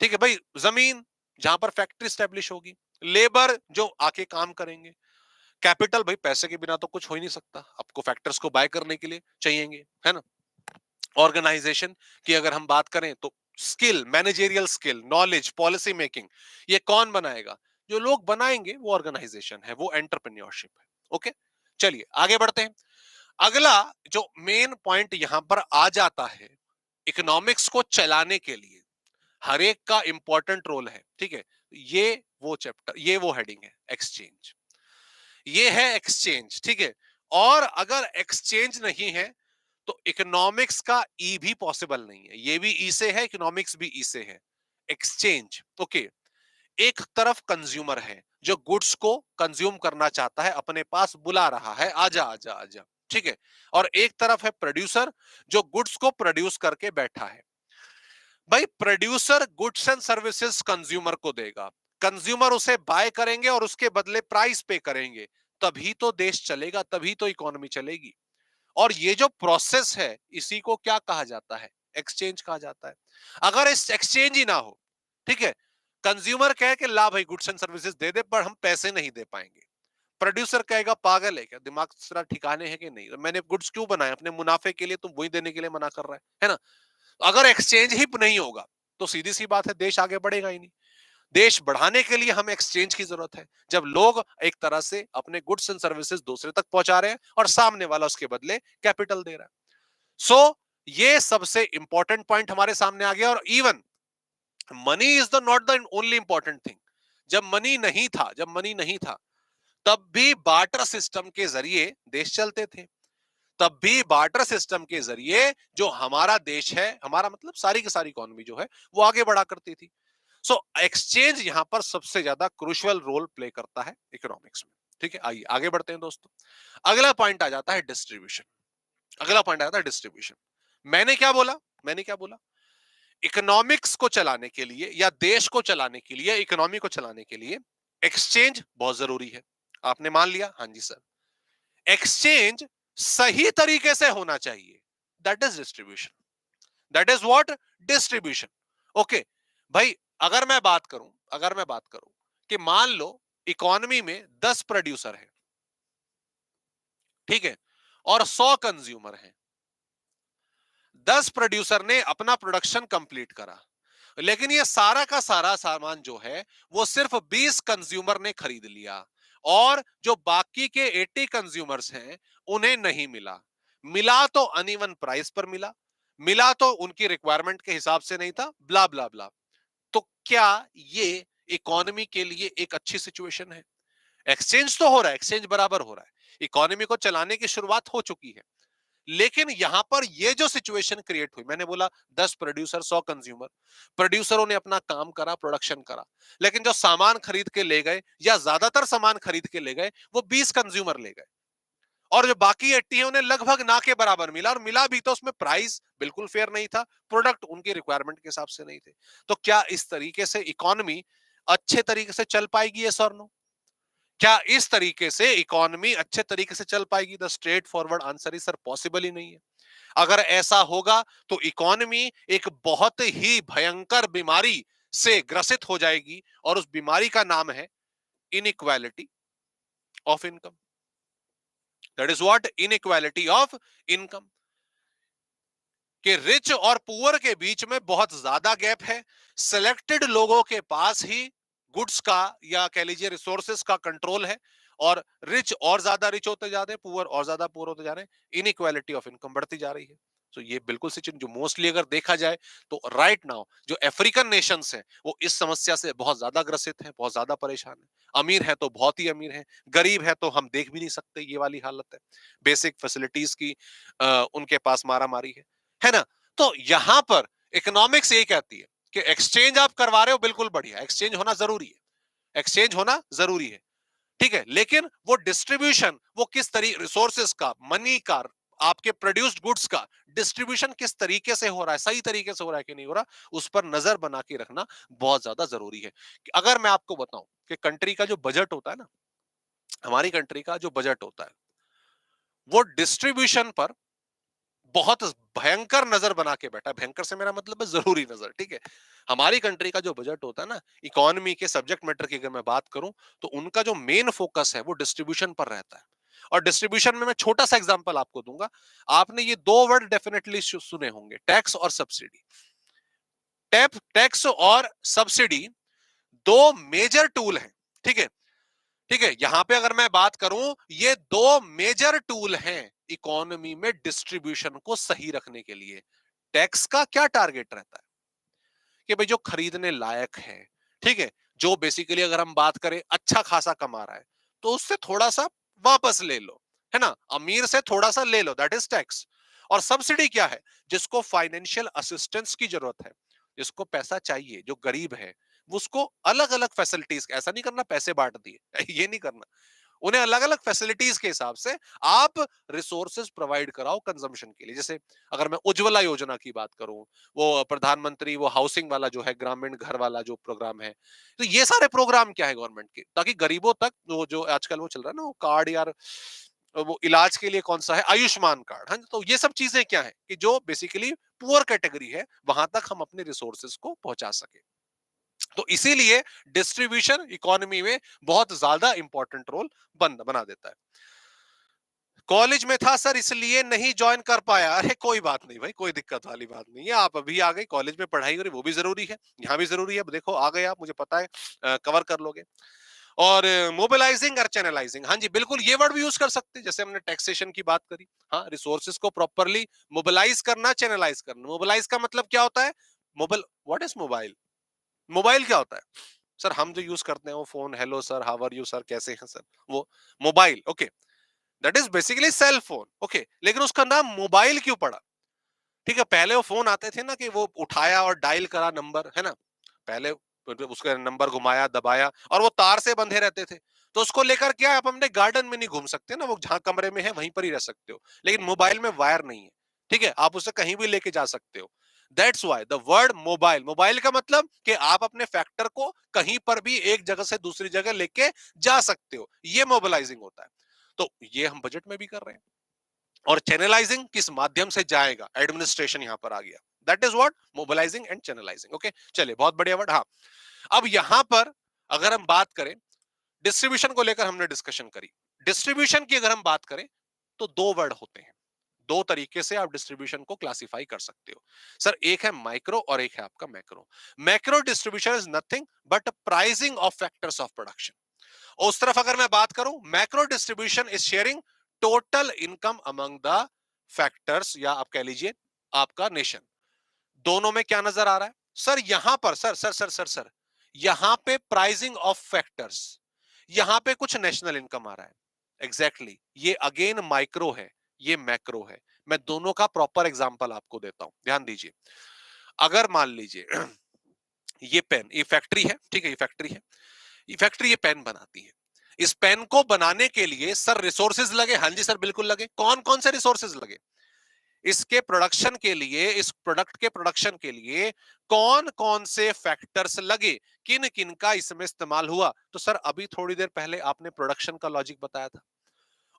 ठीक है भाई, जमीन जहां पर फैक्ट्री स्टैब्लिश होगी, लेबर जो आके काम करेंगे, कैपिटल भाई पैसे के बिना तो कुछ हो ही नहीं सकता, आपको फैक्टर्स को बाय करने के लिए चाहिएंगे, है ना। ऑर्गेनाइजेशन की अगर हम बात करें तो skill, managerial skill, knowledge, policy making, ये कौन बनाएगा? जो लोग बनाएंगे वो ऑर्गेनाइजेशन है, वो एंटरप्रेन्योरशिप है। ओके, चलिए आगे बढ़ते हैं। अगला जो मेन पॉइंट यहां पर आ जाता है, इकोनॉमिक्स को चलाने के लिए हर एक का इंपॉर्टेंट रोल है, ठीक है। ये वो चैप्टर, ये वो हेडिंग है, एक्सचेंज। ये है एक्सचेंज, ठीक है। और अगर एक्सचेंज नहीं है तो इकोनॉमिक्स का ई भी पॉसिबल नहीं है। ये भी ई से है, इकोनॉमिक्स भी ई से है। Exchange, okay. एक तरफ कंज्यूमर है जो गुड्स को कंज्यूम करना चाहता है, अपने पास बुला रहा है, आजा आजा आजा, ठीक है। और एक तरफ है प्रोड्यूसर जो गुड्स को प्रोड्यूस करके बैठा है। भाई producer goods and services consumer को देगा, कंज्यूमर उसे बाय करेंगे और उसके बदले प्राइस पे करेंगे, तभी तो देश चलेगा, तभी तो इकोनॉमी चलेगी। और ये जो प्रोसेस है इसी को क्या कहा जाता है? एक्सचेंज कहा जाता है। अगर इस एक्सचेंज ही ना हो, ठीक है, कंज्यूमर कहे कि ला भाई गुड्स एंड सर्विसेज दे दे पर हम पैसे नहीं दे पाएंगे, प्रोड्यूसर कहेगा पागल है क्या, दिमाग तेरा ठिकाने है कि नहीं, मैंने गुड्स क्यों बनाए अपने मुनाफे के लिए, तुम वही देने के लिए मना कर रहा है ना। अगर एक्सचेंज ही नहीं होगा तो सीधी सी बात है देश आगे बढ़ेगा ही नहीं। देश बढ़ाने के लिए हमें एक्सचेंज की जरूरत है, जब लोग एक तरह से अपने गुड्स एंड सर्विसेज दूसरे तक पहुंचा रहे हैं और सामने वाला उसके बदले कैपिटल दे रहा है। सो ये सबसे इंपॉर्टेंट पॉइंट हमारे सामने आ गया। और even money is the not the only important thing. जब मनी नहीं था तब भी बार्टर सिस्टम के जरिए देश चलते थे। तब भी बार्टर सिस्टम के जरिए जो हमारा देश है, हमारा मतलब सारी की सारी इकोनॉमी जो है वो आगे बढ़ा करती थी। सो एक्सचेंज यहां पर सबसे ज्यादा क्रूशियल रोल प्ले करता है इकोनॉमिक्स में। ठीक है, आइए आगे बढ़ते हैं दोस्तों। अगला पॉइंट आ जाता है डिस्ट्रीब्यूशन। अगला पॉइंट आ जाता है डिस्ट्रीब्यूशन। मैंने क्या बोला? मैंने क्या बोला? इकोनॉमिक्स को चलाने के लिए या देश को चलाने के लिए, इकोनॉमी को चलाने के लिए एक्सचेंज बहुत जरूरी है। आपने मान लिया, हाँ जी सर। एक्सचेंज सही तरीके से होना चाहिए, that is distribution. That is what? Distribution. Okay भाई, अगर मैं बात करूं कि मान लो इकोनॉमी में 10 प्रोड्यूसर हैं, ठीक है, और 100 कंज्यूमर हैं। 10 प्रोड्यूसर ने अपना प्रोडक्शन कंप्लीट करा, लेकिन ये सारा का सारा सामान जो है वो सिर्फ 20 कंज्यूमर ने खरीद लिया, और जो बाकी के 80 कंज्यूमर्स हैं उन्हें नहीं मिला। मिला तो अनइवन प्राइस पर मिला, मिला तो उनकी रिक्वायरमेंट के हिसाब से नहीं था, ब्ला ब्ला ब्ला। तो क्या ये इकोनॉमी के लिए एक अच्छी सिचुएशन है? एक्सचेंज तो हो रहा है, एक्सचेंज बराबर हो रहा है, इकोनॉमी को चलाने की शुरुआत हो चुकी है। लेकिन यहां पर ये जो सिचुएशन क्रिएट हुई, मैंने बोला 10 प्रोड्यूसर 100 कंज्यूमर, प्रोड्यूसरों ने अपना काम करा, प्रोडक्शन करा, लेकिन जो सामान खरीद के ले गए या ज्यादातर सामान खरीद के ले गए वो 20 कंज्यूमर ले गए, और जो बाकी 80 है उन्हें लगभग ना के बराबर मिला, और मिला भी तो उसमें प्राइस बिल्कुल फेयर नहीं था, प्रोडक्ट उनकी रिक्वायरमेंट के हिसाब से नहीं थे। तो क्या इस तरीके से इकोनॉमी अच्छे तरीके से चल पाएगी? ये सर नो। क्या इस तरीके से इकोनॉमी अच्छे तरीके से चल पाएगी? The straight forward answer is sir possible ही नहीं है। अगर ऐसा होगा तो इकोनॉमी एक बहुत ही भयंकर बीमारी से ग्रसित हो जाएगी, और उस बीमारी का नाम है inequality of income. That is what? Inequality of income. कि रिच और पुअर के बीच में बहुत ज्यादा गैप है। सिलेक्टेड लोगों के पास ही गुड्स का या कह लीजिए रिसोर्सेस का कंट्रोल है, और रिच और ज्यादा रिच होते जा रहे हैं, पुअर और ज्यादा पुअर होते जा रहे हैं, इनइक्वालिटी ऑफ इनकम बढ़ती जा रही है। तो ये बिल्कुल सिचुएशन जो मोस्टली अगर देखा जाए तो राइट नाउ जो अफ्रीकन नेशंस हैं वो इस समस्या से बहुत ज्यादा ग्रसित हैं, बहुत ज्यादा परेशान हैं। अमीर है तो बहुत ही अमीर है, गरीब है तो हम देख भी नहीं सकते, ये वाली हालत है। बेसिक फैसिलिटीज की उनके पास मारा मारी है ना। तो यहां पर इकोनॉमिक्स ये कहती है कि एक्सचेंज आप करवा रहे हो, बिल्कुल बढ़िया, एक्सचेंज होना जरूरी है, एक्सचेंज होना जरूरी है, ठीक है। लेकिन वो डिस्ट्रीब्यूशन, वो किस तरीके, रिसोर्सेस का, मनी का, आपके प्रोड्यूस्ड गुड्स का डिस्ट्रीब्यूशन किस तरीके से हो रहा है, सही तरीके से हो रहा है कि नहीं हो रहा, उस पर नजर बना के रखना बहुत ज्यादा जरूरी है। अगर मैं आपको बताऊं कि कंट्री का जो बजट होता है ना, हमारी कंट्री का जो बजट होता है वो डिस्ट्रीब्यूशन पर बहुत भयंकर नजर बना के बैठा। भयंकर से मेरा मतलब है जरूरी नजर, ठीक है। हमारी कंट्री का जो बजट होता है ना, इकोनॉमी के सब्जेक्ट मैटर की अगर मैं बात करूं, तो उनका जो मेन फोकस है वो डिस्ट्रीब्यूशन पर रहता है। और डिस्ट्रीब्यूशन में मैं छोटा सा एग्जांपल आपको दूंगा। आपने ये दो वर्ड डेफिनेटली सुने होंगे, टैक्स और सब्सिडी। टैक्स और सब्सिडी दो मेजर टूल हैं, ठीक है। ठीक है, यहां पे अगर मैं बात करूं, ये दो मेजर टूल हैं इकोनॉमी में डिस्ट्रीब्यूशन को सही रखने के लिए। टैक्स का क्या टारगेट रहता है कि भाई जो खरीदने लायक है, ठीक है, जो बेसिकली अगर हम बात करें अच्छा खासा कमा रहा है, तो उससे थोड़ा सा वापस ले लो, है ना, अमीर से थोड़ा सा ले लो, दैट इज टैक्स। और सब्सिडी क्या है? जिसको फाइनेंशियल असिस्टेंस की जरूरत है, जिसको पैसा चाहिए, जो गरीब है, वो उसको अलग अलग फैसिलिटीज, ऐसा नहीं करना पैसे बांट दिए ये नहीं करना, उन्हें अलग अलग फैसिलिटीज के हिसाब से आप रिसोर्सेज प्रोवाइड कराओ कंजम्पशन के लिए। जैसे अगर मैं उज्ज्वला योजना की बात करूं, वो प्रधानमंत्री वो हाउसिंग वाला जो है, ग्रामीण घर वाला जो प्रोग्राम है, तो ये सारे प्रोग्राम क्या है गवर्नमेंट के, ताकि गरीबों तक वो जो आजकल वो चल रहा है ना, वो कार्ड यार, वो इलाज के लिए कौन सा है, आयुष्मान कार्ड, है। तो ये सब चीजें क्या है कि जो बेसिकली पुअर कैटेगरी है, वहां तक हम अपने रिसोर्सेज को पहुंचा सके। तो इसीलिए डिस्ट्रीब्यूशन इकोनॉमी में बहुत ज्यादा इंपॉर्टेंट रोल बना देता है। कॉलेज में था सर इसलिए नहीं ज्वाइन कर पाया। अरे कोई बात नहीं भाई, कोई दिक्कत वाली बात नहीं है, आप अभी आ गए, कॉलेज में पढ़ाई करें, वो भी जरूरी है, यहाँ भी जरूरी है। अब देखो आ गए आप, मुझे पता है कवर कर लोगे। और मोबिलाइजिंग और चैनलाइजिंग, हाँ जी बिल्कुल, ये वर्ड भी यूज कर सकते हैं, जैसे हमने टैक्सेशन की बात करी। हाँ, रिसोर्सेज को प्रॉपरली मोबिलाइज करना, चैनलाइज करना। मोबिलाइज का मतलब क्या होता है? Mobile, what is mobile? Mobile क्या होता है? सर हम जो यूज करते हैं वो phone, hello sir, how are you sir, कैसे हैं सर, वो mobile, okay, that is basically cell phone, okay. लेकिन उसका नाम मोबाइल क्यों पड़ा? ठीक है, पहले वो फोन आते थे ना कि वो उठाया और डायल करा नंबर, है ना, पहले उसका नंबर घुमाया दबाया, और वो तार से बंधे रहते थे। तो उसको लेकर क्या आप अपने गार्डन में नहीं घूम सकते ना, वो जहां कमरे में है वहीं पर ही रह सकते हो। लेकिन मोबाइल में वायर नहीं है, ठीक है, आप उसे कहीं भी लेके जा सकते हो। That's why the word mobile. Mobile का मतलब कि आप अपने फैक्टर को कहीं पर भी एक जगह से दूसरी जगह लेके जा सकते हो, ये मोबिलाइजिंग होता है। तो ये हम बजट में भी कर रहे हैं। और चैनलाइजिंग किस माध्यम से जाएगा, एडमिनिस्ट्रेशन यहां पर आ गया, that is what mobilising and channelising, okay. चलिए, बहुत बढ़िया वर्ड। हाँ, अब यहां पर अगर हम बात करें, डिस्ट्रीब्यूशन को लेकर हमने डिस्कशन करी। डिस्ट्रीब्यूशन की अगर हम बात करें, तो दो वर्ड होते हैं, दो तरीके से आप डिस्ट्रीब्यूशन को क्लासिफाई कर सकते हो। सर एक है माइक्रो और एक है आपका macro. Macro distribution is nothing but pricing of factors of production. उस तरफ अगर मैं बात करूं, macro distribution is sharing total income among the factors, या आप कह लीजिए आपका नेशन। दोनों में क्या नजर आ रहा है? सर यहां पर, सर यहां पे प्राइसिंग ऑफ फैक्टर्स, यहां पे कुछ नेशनल इनकम आ रहा है। एग्जैक्टली exactly, ये अगेन माइक्रो है, ये मैक्रो है। मैं दोनों का प्रॉपर एग्जांपल आपको देता हूं, ध्यान दीजिए। अगर मान लीजिए ये पेन, ये फैक्ट्री है, ठीक है, ये फैक्ट्री है, ये फैक्ट्री ये पेन बनाती है। इस पेन को बनाने के लिए सर रिसोर्सेज लगे, हाँ जी सर बिल्कुल लगे। कौन कौन से रिसोर्सेज लगे इसके प्रोडक्शन के लिए, इस प्रोडक्ट के प्रोडक्शन के लिए कौन कौन से फैक्टर्स लगे, किन किन का इसमें इस्तेमाल हुआ? तो सर अभी थोड़ी देर पहले आपने प्रोडक्शन का लॉजिक बताया था।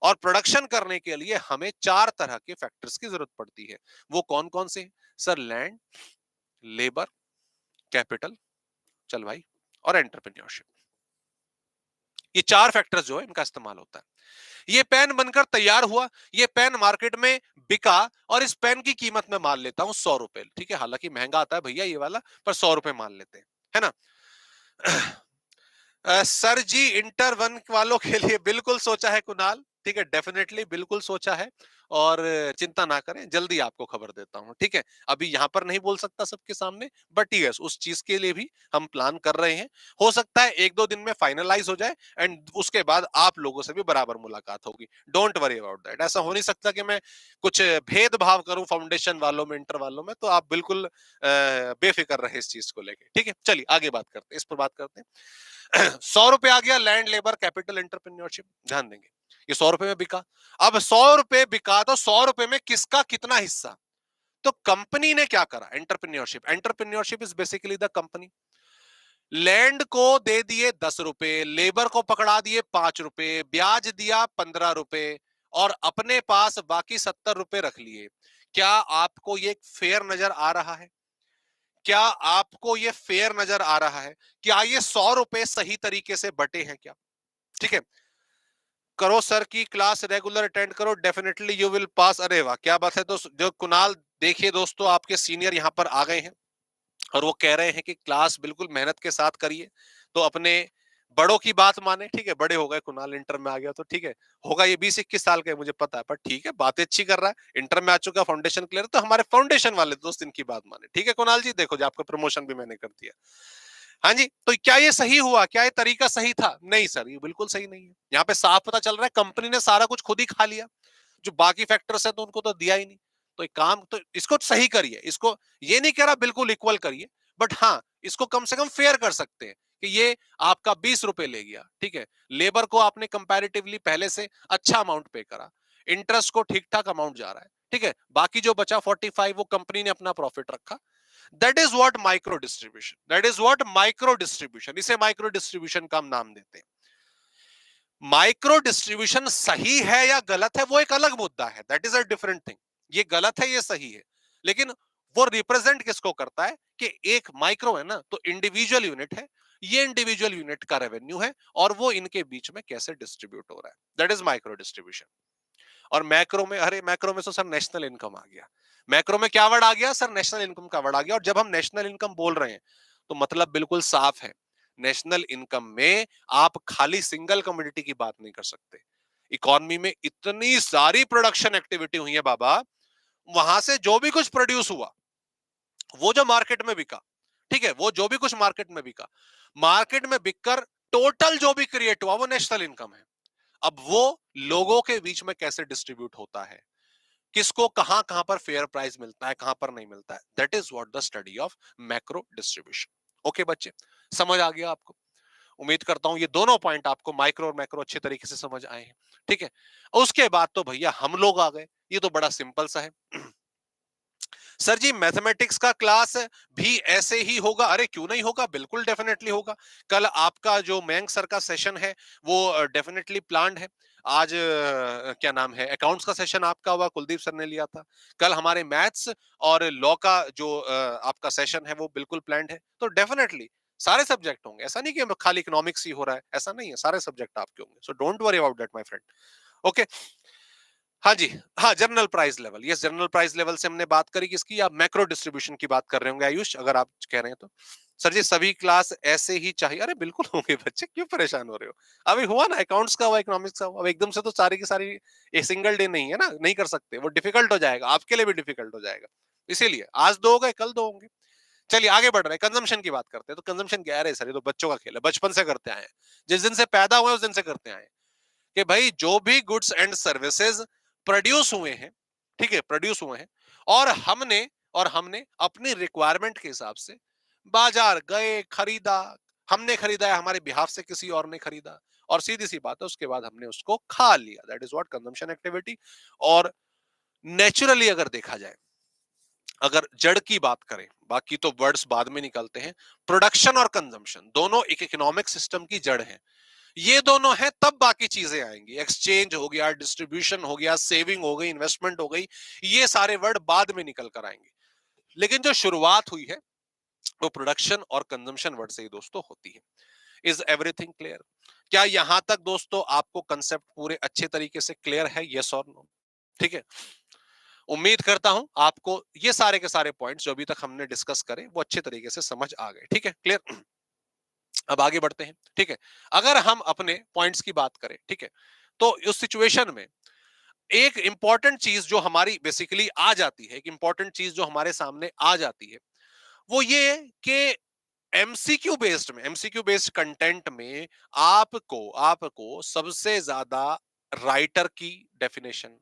और प्रोडक्शन करने के लिए हमें चार तरह के फैक्टर्स की जरूरत पड़ती है। वो कौन कौन से? सर लैंड, लेबर, कैपिटल, चल भाई, और एंटरप्रेन्योरशिप। ये चार फैक्टर्स जो है इनका इस्तेमाल होता है। ये पेन बनकर तैयार हुआ, ये पेन मार्केट में बिका, और इस पेन की कीमत मैं मान लेता हूं 100 रुपए, ठीक है, हालांकि महंगा आता है भैया ये वाला, पर 100 रुपए मान लेते हैं, है ना। सर जी इंटर वन वालों के लिए बिल्कुल सोचा है कुणाल, ठीक है, डेफिनेटली बिल्कुल सोचा है। और चिंता ना करें, जल्दी आपको खबर देता हूं, ठीक है। अभी यहां पर नहीं बोल सकता सबके सामने, बट यस उस चीज के लिए भी हम प्लान कर रहे हैं। हो सकता है एक दो दिन में फाइनलाइज हो जाए, एंड उसके बाद आप लोगों से भी बराबर मुलाकात होगी। Don't worry about that. ऐसा हो नहीं सकता कि मैं कुछ भेदभाव करूं फाउंडेशन वालों में, इंटर वालों में। तो आप बिल्कुल बेफिक्र रहे इस चीज को लेके, ठीक है। चलिए आगे बात करते हैं, इस पर बात करते हैं। 100 रुपए आ गया, लैंड, लेबर, कैपिटल, एंटरप्रेन्योरशिप। ध्यान देंगे, ये 100 रुपए में बिका। अब 100 रुपए बिका, तो 100 रुपए में किसका कितना हिस्सा? तो कंपनी ने क्या करा? Entrepreneurship, entrepreneurship is basically the company. Land को दे दिए 10 रुपए, लेबर को पकड़ा दिए 5 रुपए, ब्याज दिया 15 रुपए, और अपने पास बाकी 70 रुपए रख लिए। क्या आपको ये फेयर नजर आ रहा है? क्या आपको ये फेयर नजर आ रहा है? क्या ये 100 रुपए सही तरीके से बटे हैं क्या? ठीक है, करो सर की क्लास रेगुलर अटेंड करो, डेफिनेटली यू विल पास। अरे वाह, क्या बात है। तो जो कुणाल, देखिए दोस्तों, आपके सीनियर यहाँ पर आ गए हैं और वो कह रहे हैं कि क्लास बिल्कुल मेहनत के साथ करिए। तो अपने बड़ों की बात माने। ठीक है, बड़े हो गए, कुणाल इंटर में आ गया तो ठीक है, होगा ये 20-21 साल का है, मुझे पता है, पर ठीक है, बातें अच्छी कर रहा है, इंटर में आ चुका, फाउंडेशन क्लियर, तो हमारे फाउंडेशन वाले दोस्त इनकी बात माने। ठीक है कुणाल जी, देखो जी, आपका प्रमोशन भी मैंने कर दिया। हाँ जी, तो क्या ये सही हुआ? क्या ये तरीका सही था? नहीं सर, ये बिल्कुल सही नहीं है। यहाँ पे साफ पता चल रहा है कंपनी ने सारा कुछ खुद ही खा लिया, जो बाकी फैक्टर्स है तो उनको तो दिया ही नहीं। तो एक काम, तो इसको सही करिए, इसको ये नहीं कह रहा बिल्कुल इक्वल करिए, बट हाँ, इसको कम से कम फेयर कर सकते हैं कि ये आपका 20 रुपए ले गया, ठीक है, लेबर को आपने कंपैरेटिवली पहले से अच्छा अमाउंट पे करा, इंटरेस्ट को ठीक ठाक अमाउंट जा रहा है, ठीक है, बाकी जो बचा 45 वो कंपनी ने अपना प्रॉफिट रखा। That is what micro distribution, that is what micro distribution, इसे माइक्रो डिस्ट्रीब्यूशन का हम नाम देते हैं। माइक्रो डिस्ट्रीब्यूशन सही है या गलत है वो एक अलग मुद्दा है, that is a different thing. ये गलत है, ये सही है, लेकिन वो रिप्रेजेंट किसको करता है कि एक माइक्रो है ना, तो इंडिविजुअल यूनिट है, ये इंडिविजुअल यूनिट का रेवेन्यू है और वो इनके बीच में कैसे डिस्ट्रीब्यूट हो रहा है, दैट इज माइक्रो डिस्ट्रीब्यूशन। और मैक्रो में, अरे मैक्रो में तो सर नेशनल इनकम आ गया। मैक्रो में क्या वर्ड आ गया सर? नेशनल इनकम का वर्ड आ गया। और जब हम नेशनल इनकम बोल रहे हैं तो मतलब बिल्कुल साफ है, नेशनल इनकम में आप खाली सिंगल कमोडिटी की बात नहीं कर सकते। इकोनॉमी में इतनी सारी प्रोडक्शन एक्टिविटी हुई है बाबा, वहां से जो भी कुछ प्रोड्यूस हुआ, वो जो मार्केट में बिका, ठीक है, वो जो भी कुछ मार्केट में बिका, मार्केट में बिककर टोटल जो भी क्रिएट हुआ वो नेशनल इनकम है। अब वो लोगों के बीच में कैसे डिस्ट्रीब्यूट होता है, किसको कहां कहां पर फेयर प्राइस मिलता है, कहां पर नहीं मिलता है, that is what the study of macro distribution. Okay बच्चे, समझ आ गया आपको? उम्मीद करता हूं ये दोनों पॉइंट आपको, माइक्रो और मैक्रो, अच्छे तरीके से समझ आए हैं। ठीक है, उसके बाद तो भैया हम लोग आ गए, ये तो बड़ा सिंपल सा है। सर जी मैथमेटिक्स का क्लास भी ऐसे ही होगा? अरे क्यों नहीं होगा, बिल्कुल डेफिनेटली होगा। कल आपका जो मयंक सर का सेशन है वो डेफिनेटली प्लान्ड है। आज क्या नाम है, अकाउंट्स का सेशन आपका हुआ, कुलदीप सर ने लिया था। कल हमारे मैथ्स और लॉ का जो आपका सेशन है वो बिल्कुल प्लान्ड है। तो डेफिनेटली सारे सब्जेक्ट होंगे, ऐसा नहीं कि खाली इकोनॉमिक्स ही हो रहा है, ऐसा नहीं है, सारे सब्जेक्ट आपके होंगे। So don't worry about that my friend. Okay, हाँ जी, हाँ, general price level, yes, general price level से हमने बात करी किसकी? आप मैक्रो डिस्ट्रीब्यूशन की बात कर रहे होंगे आयुष, अगर आप कह रहे हैं तो। सर जी सभी क्लास ऐसे ही चाहिए? अरे बिल्कुल होंगे बच्चे, क्यों परेशान हो रहे हो? अभी हुआ ना, अकाउंट्स का हुआ, इकोनॉमिक्स का हुआ, अब एकदम से तो सारी की सारी एक सिंगल डे नहीं है ना, नहीं कर सकते, वो डिफिकल्ट हो जाएगा, आपके लिए भी डिफिकल्ट हो जाएगा। इसीलिए आज दो हो गए, कल दो होंगे। चलिए आगे बढ़ रहे हैं, कंजम्पशन की बात करते हैं। तो कंजम्पशन क्या है? सर ये तो बच्चों का खेल है, बचपन से करते आए हैं, जिस दिन से पैदा हुए उस दिन से करते आए हैं कि भाई जो भी गुड्स एंड सर्विसेज प्रोड्यूस हुए हैं, ठीक है, प्रोड्यूस हुए हैं, और हमने अपनी रिक्वायरमेंट के हिसाब से बाजार गए, खरीदा, हमने खरीदा है, हमारे बिहाफ से किसी और ने खरीदा, और सीधी सी बात है उसके बाद हमने उसको खा लिया, that is what consumption activity. और नेचुरली अगर देखा जाए, अगर जड़ की बात करें, बाकी तो वर्ड्स बाद में निकलते हैं, प्रोडक्शन और कंजम्पशन दोनों एक इकोनॉमिक सिस्टम की जड़ है। ये दोनों है तब बाकी चीजें आएंगी, एक्सचेंज हो गया, डिस्ट्रीब्यूशन हो गया, सेविंग हो गई, इन्वेस्टमेंट हो गई, ये सारे वर्ड बाद में निकल कर आएंगे। लेकिन जो शुरुआत हुई है वो प्रोडक्शन और कंजम्पशन वर्ड से ही दोस्तों होती है। Is everything clear? क्या यहां तक दोस्तों आपको कंसेप्ट पूरे अच्छे तरीके से क्लियर है? यस और नो? ठीक है, उम्मीद करता हूं आपको ये सारे के सारे पॉइंट्स जो अभी तक हमने डिस्कस करे वो अच्छे तरीके से समझ आ गए। ठीक है, क्लियर? अब आगे बढ़ते हैं। ठीक है, अगर हम अपने पॉइंट्स की बात करें, ठीक है, तो उस सिचुएशन में एक इंपॉर्टेंट चीज जो हमारी बेसिकली आ जाती है, एक इंपॉर्टेंट चीज जो हमारे सामने आ जाती है, वो ये है कि एमसीक्यू बेस्ड कंटेंट में आपको आपको सबसे ज्यादा राइटर की डेफिनेशन,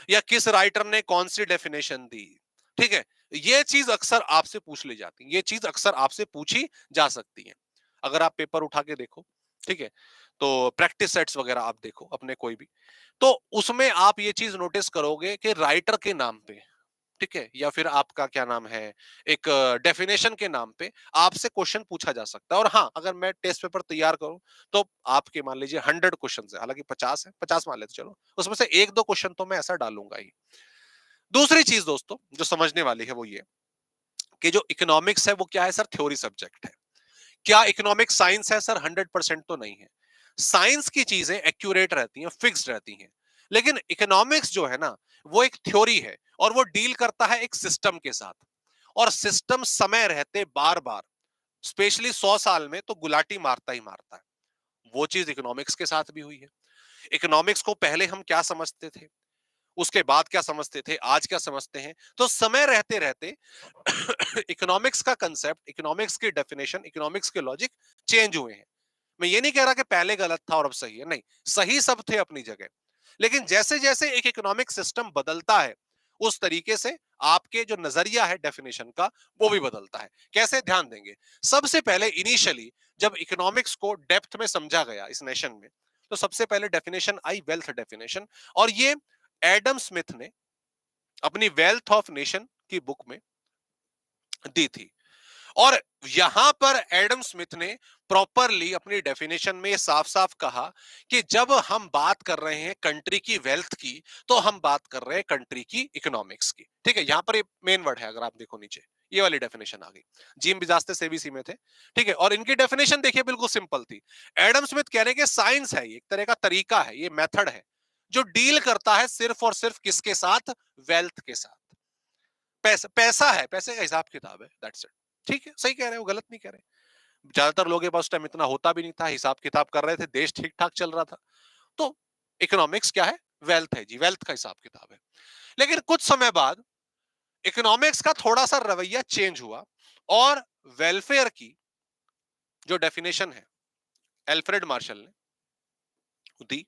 या किस राइटर ने कौन सी डेफिनेशन दी, ठीक है, ये चीज अक्सर आपसे पूछ ली जाती है, ये चीज अक्सर आपसे पूछी जा सकती है। अगर आप पेपर उठा के देखो, ठीक है, तो प्रैक्टिस सेट्स वगैरह आप देखो अपने कोई भी, तो उसमें आप ये चीज नोटिस करोगे कि राइटर के नाम पे, ठीक है, या फिर आपका क्या नाम है, एक डेफिनेशन के नाम पे आपसे क्वेश्चन पूछा जा सकता है। और हाँ, अगर मैं टेस्ट पेपर तैयार करूं तो आपके मान लीजिए 100 क्वेश्चन है, हालांकि 50 है, 50 मान लेते चलो, उसमें से एक दो क्वेश्चन तो मैं ऐसा डालूंगा ही दूसरी चीज दोस्तों जो समझने वाली है वो ये कि जो इकोनॉमिक्स है वो क्या है सर, थ्योरी सब्जेक्ट है। क्या इकोनॉमिक साइंस है सर? 100% तो नहीं है। साइंस की चीजें एक्यूरेट रहती हैं, फिक्स्ड रहती हैं, लेकिन इकोनॉमिक्स जो है ना वो एक थ्योरी है और वो डील करता है एक सिस्टम के साथ। और सिस्टम समय रहते बार बार, स्पेशली 100 साल में तो गुलाटी मारता ही मारता है। वो चीज इकोनॉमिक्स के साथ भी हुई है। इकोनॉमिक्स को पहले हम क्या समझते थे, उसके बाद क्या समझते थे, आज क्या समझते हैं, तो समय रहते रहते इकोनॉमिक्स का कंसेप्ट, इकोनॉमिक्स की डेफिनेशन, इकोनॉमिक्स के लॉजिक चेंज हुए हैं। मैं ये नहीं कह रहा कि पहले गलत था और अब सही है, नहीं, सही सब थे अपनी जगह। लेकिन जैसे जैसे एक इकोनॉमिक सिस्टम बदलता है उस तरीके से आपके जो नजरिया है डेफिनेशन का वो भी बदलता है। कैसे, ध्यान देंगे। सबसे पहले इनिशियली जब इकोनॉमिक्स को डेप्थ में समझा गया इस नेशन में, तो सबसे पहले डेफिनेशन आई वेल्थ डेफिनेशन, और ये एडम स्मिथ ने अपनी वेल्थ ऑफ नेशन की बुक में दी थी। और यहां पर एडम स्मिथ ने प्रॉपरली अपनी डेफिनेशन में साफ साफ कहा कि जब हम बात कर रहे हैं कंट्री की वेल्थ की, तो हम बात कर रहे हैं कंट्री की इकोनॉमिक्स की। ठीक है, यहां पर मेन वर्ड है, अगर आप देखो नीचे ये वाली डेफिनेशन आ गई। जिम बिजास्ते सेबीसी में थे। ठीक है, और इनकी डेफिनेशन देखिए बिल्कुल सिंपल थी। एडम स्मिथ कह रहे हैं कि साइंस है, ये एक तरह का तरीका है, ये मेथड है जो डील करता है सिर्फ और सिर्फ किसके साथ? वेल्थ के साथ। पैसा, पैसा है, पैसे का हिसाब किताब है, दैट्स इट। ठीक है, सही कह रहे हो, गलत नहीं कह रहे। ज्यादातर लोगों के पास टाइम इतना होता भी नहीं था, हिसाब किताब कर रहे थे, देश ठीक ठाक चल रहा था। तो इकोनॉमिक्स क्या है? वेल्थ है जी, वेल्थ का हिसाब किताब है। लेकिन कुछ समय बाद इकोनॉमिक्स का थोड़ा सा रवैया चेंज हुआ और वेलफेयर की जो डेफिनेशन है एल्फ्रेड मार्शल ने दी।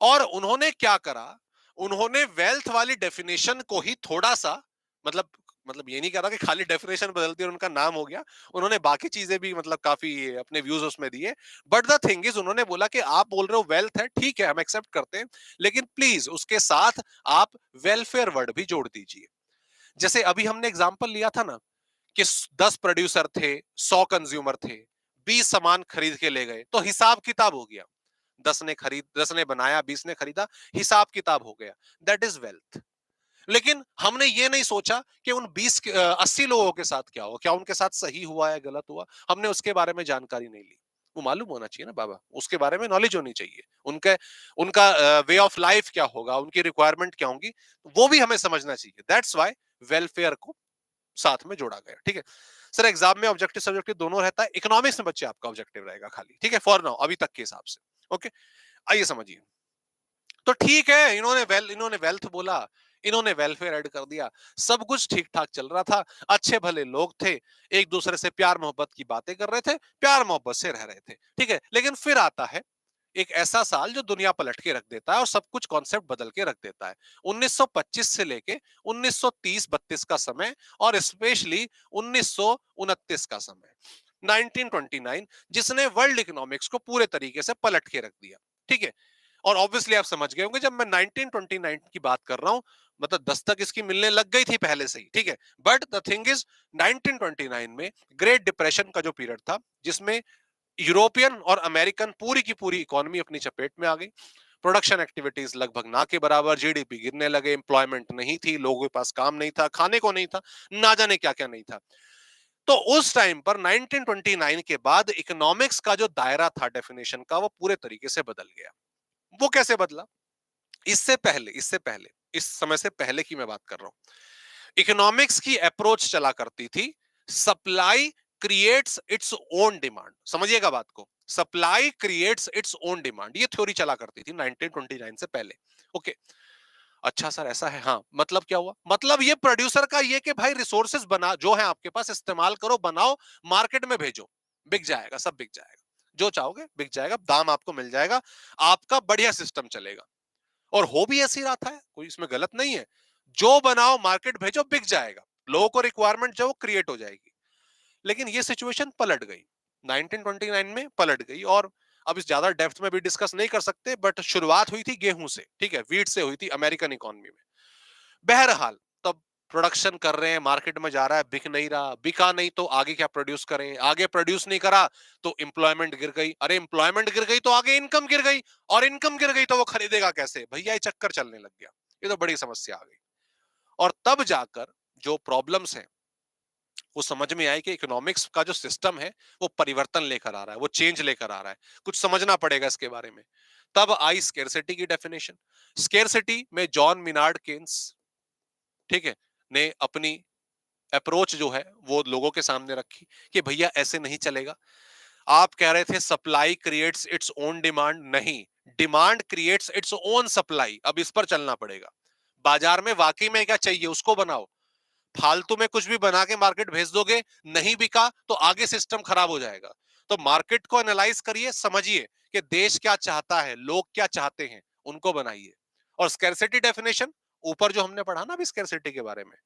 और उन्होंने क्या करा, उन्होंने वेल्थ वाली डेफिनेशन को ही थोड़ा सा, मतलब मतलब ये नहीं कह रहा कि खाली डेफिनेशन बदलती और उनका नाम हो गया, उन्होंने बाकी चीजें भी मतलब काफी अपने व्यूज उसमें दिए। बट द थिंग इज, उन्होंने बोला कि आप बोल रहे हो वेल्थ है, ठीक है, हम एक्सेप्ट करते हैं, लेकिन प्लीज उसके साथ आप वेलफेयर वर्ड भी जोड़ दीजिए। जैसे अभी हमने एग्जांपल लिया था ना कि 10 प्रोड्यूसर थे, 100 कंज्यूमर थे, 20 सामान खरीद के ले गए, तो हिसाब किताब हो गया। 10 ने बनाया, 20 ने खरीदा, हिसाब किताब हो गया, दैट इज वेल्थ। लेकिन हमने ये नहीं सोचा कि उन 80 लोगों के साथ क्या हुआ, क्या उनके साथ सही हुआ है, गलत हुआ, हमने उसके बारे में जानकारी नहीं ली। वो मालूम होना चाहिए ना बाबा, उसके बारे में नॉलेज होनी चाहिए, उनके उनका वे ऑफ लाइफ क्या होगा, उनकी रिक्वायरमेंट क्या होंगी, वो भी हमें समझना चाहिए। दैट्स वाई वेलफेयर को साथ में जोड़ा गया। ठीक है सर, एग्जाम में ऑब्जेक्टिव सब्जेक्टिव दोनों रहता है, इकोनॉमिक्स में बच्चे आपका ऑब्जेक्टिव रहेगा खाली। ठीक है, फॉर नाउ, अभी तक के हिसाब से। ओके, आइए समझिए। तो ठीक है, इन्होंने वेल्थ बोला, इन्होंने वेलफेयर ऐड कर दिया, सब कुछ ठीक ठाक चल रहा था, अच्छे भले लोग थे, एक दूसरे से प्यार मोहब्बत की बातें कर रहे थे, प्यार मोहब्बत से रह रहे थे। ठीक है, लेकिन फिर आता है एक ऐसा साल जो दुनिया पलट के रख देता है और सब कुछ कॉन्सेप्ट बदल के रख देता है। 1925 से लेके 1930-32 का समय, और स्पेशली 1929 का समय, 1929, जिसने वर्ल्ड इकोनॉमिक्स को पूरे तरीके से पलट के रख दिया। ठीक है, और ऑब्वियसली आप समझ गए होंगे जब मैं 1929 की बात कर रहा हूं, मतलब दस्तक इसकी मिलने लग गई थी पहले से ही। ठीक है, बट द थिंग इज 1929 में ग्रेट डिप्रेशन का जो पीरियड था, जिसमें यूरोपियन और अमेरिकन पूरी की पूरी इकोनॉमी अपनी चपेट में आ गई, प्रोडक्शन एक्टिविटीज लगभग ना के बराबर, जीडीपी गिरने लगे, एम्प्लॉयमेंट नहीं थी, लोगों के पास काम नहीं था, खाने को नहीं था, ना जाने क्या क्या नहीं था। तो उस टाइम पर 1929 के बाद इकोनॉमिक्स का जो दायरा था डेफिनेशन का, वो पूरे तरीके से बदल गया। वो कैसे बदला? इससे पहले इस समय से पहले की मैं बात कर रहा हूं। इकोनॉमिक्स की अप्रोच चला करती थी, supply creates its own demand. समझिएगा बात को, supply creates its own demand, ये थ्योरी चला करती थी 1929 से पहले। ओके, अच्छा सर ऐसा है, हाँ, मतलब क्या हुआ? मतलब ये प्रोड्यूसर का ये कि भाई रिसोर्सेज बना, जो है आपके पास इस्तेमाल करो, बनाओ, मार्केट में भेजो, बिक जाएगा, सब बिक जाएगा, जो चाहोगे बिक जाएगा, दाम आपको मिल जाएगा, आपका बढ़िया सिस्टम चलेगा। और हो भी ऐसी रहा था, कोई इसमें गलत नहीं है, जो बनाओ मार्केट भेजो, बिक जाएगा, लोगों को रिक्वायरमेंट जो क्रिएट हो जाएगी। लेकिन ये सिचुएशन पलट गई, 1929 में पलट गई। और अब इस ज्यादा डेप्थ में भी डिस्कस नहीं कर सकते, बट शुरुआत हुई थी गेहूं से, ठीक है, वीट से हुई थी अमेरिकन इकोनॉमी में। बहरहाल, तब प्रोडक्शन कर रहे हैं, मार्केट में जा रहा है, बिक नहीं रहा, बिका नहीं तो आगे क्या प्रोड्यूस करें, आगे प्रोड्यूस नहीं करा तो एम्प्लॉयमेंट गिर गई, अरे एम्प्लॉयमेंट गिर गई तो आगे इनकम गिर गई, और इनकम गिर गई तो वो खरीदेगा कैसे, भैया ये चक्कर चलने लग गया। ये तो बड़ी समस्या आ गई। और तब जाकर जो प्रॉब्लम्स हैं वो समझ में आई कि इकोनॉमिक्स का जो सिस्टम है वो परिवर्तन लेकर आ रहा है, वो चेंज लेकर आ रहा है, कुछ समझना पड़ेगा इसके बारे में। तब आई स्केर्सिटी की डेफिनेशन। स्केर्सिटी में जॉन मिनार्ड केन्स, ठीक है, ने अपनी अप्रोच जो है वो लोगों के सामने रखी कि भैया ऐसे नहीं चलेगा। आप कह रहे थे supply creates its own demand, नहीं, demand creates its own supply. अब इस पर चलना पड़ेगा। बाजार में वाकई में क्या चाहिए उसको बनाओ, फालतू में कुछ भी बना के मार्केट भेज दोगे, नहीं बिका तो आगे सिस्टम खराब हो जाएगा। तो मार्केट को एनालाइज करिए, समझिए कि देश क्या चाहता है, लोग क्या चाहते हैं, उनको बनाइए। और स्कैरसिटी डेफिनेशन, ऊपर जो हमने पढ़ा ना अभी स्कैरसिटी के बारे में,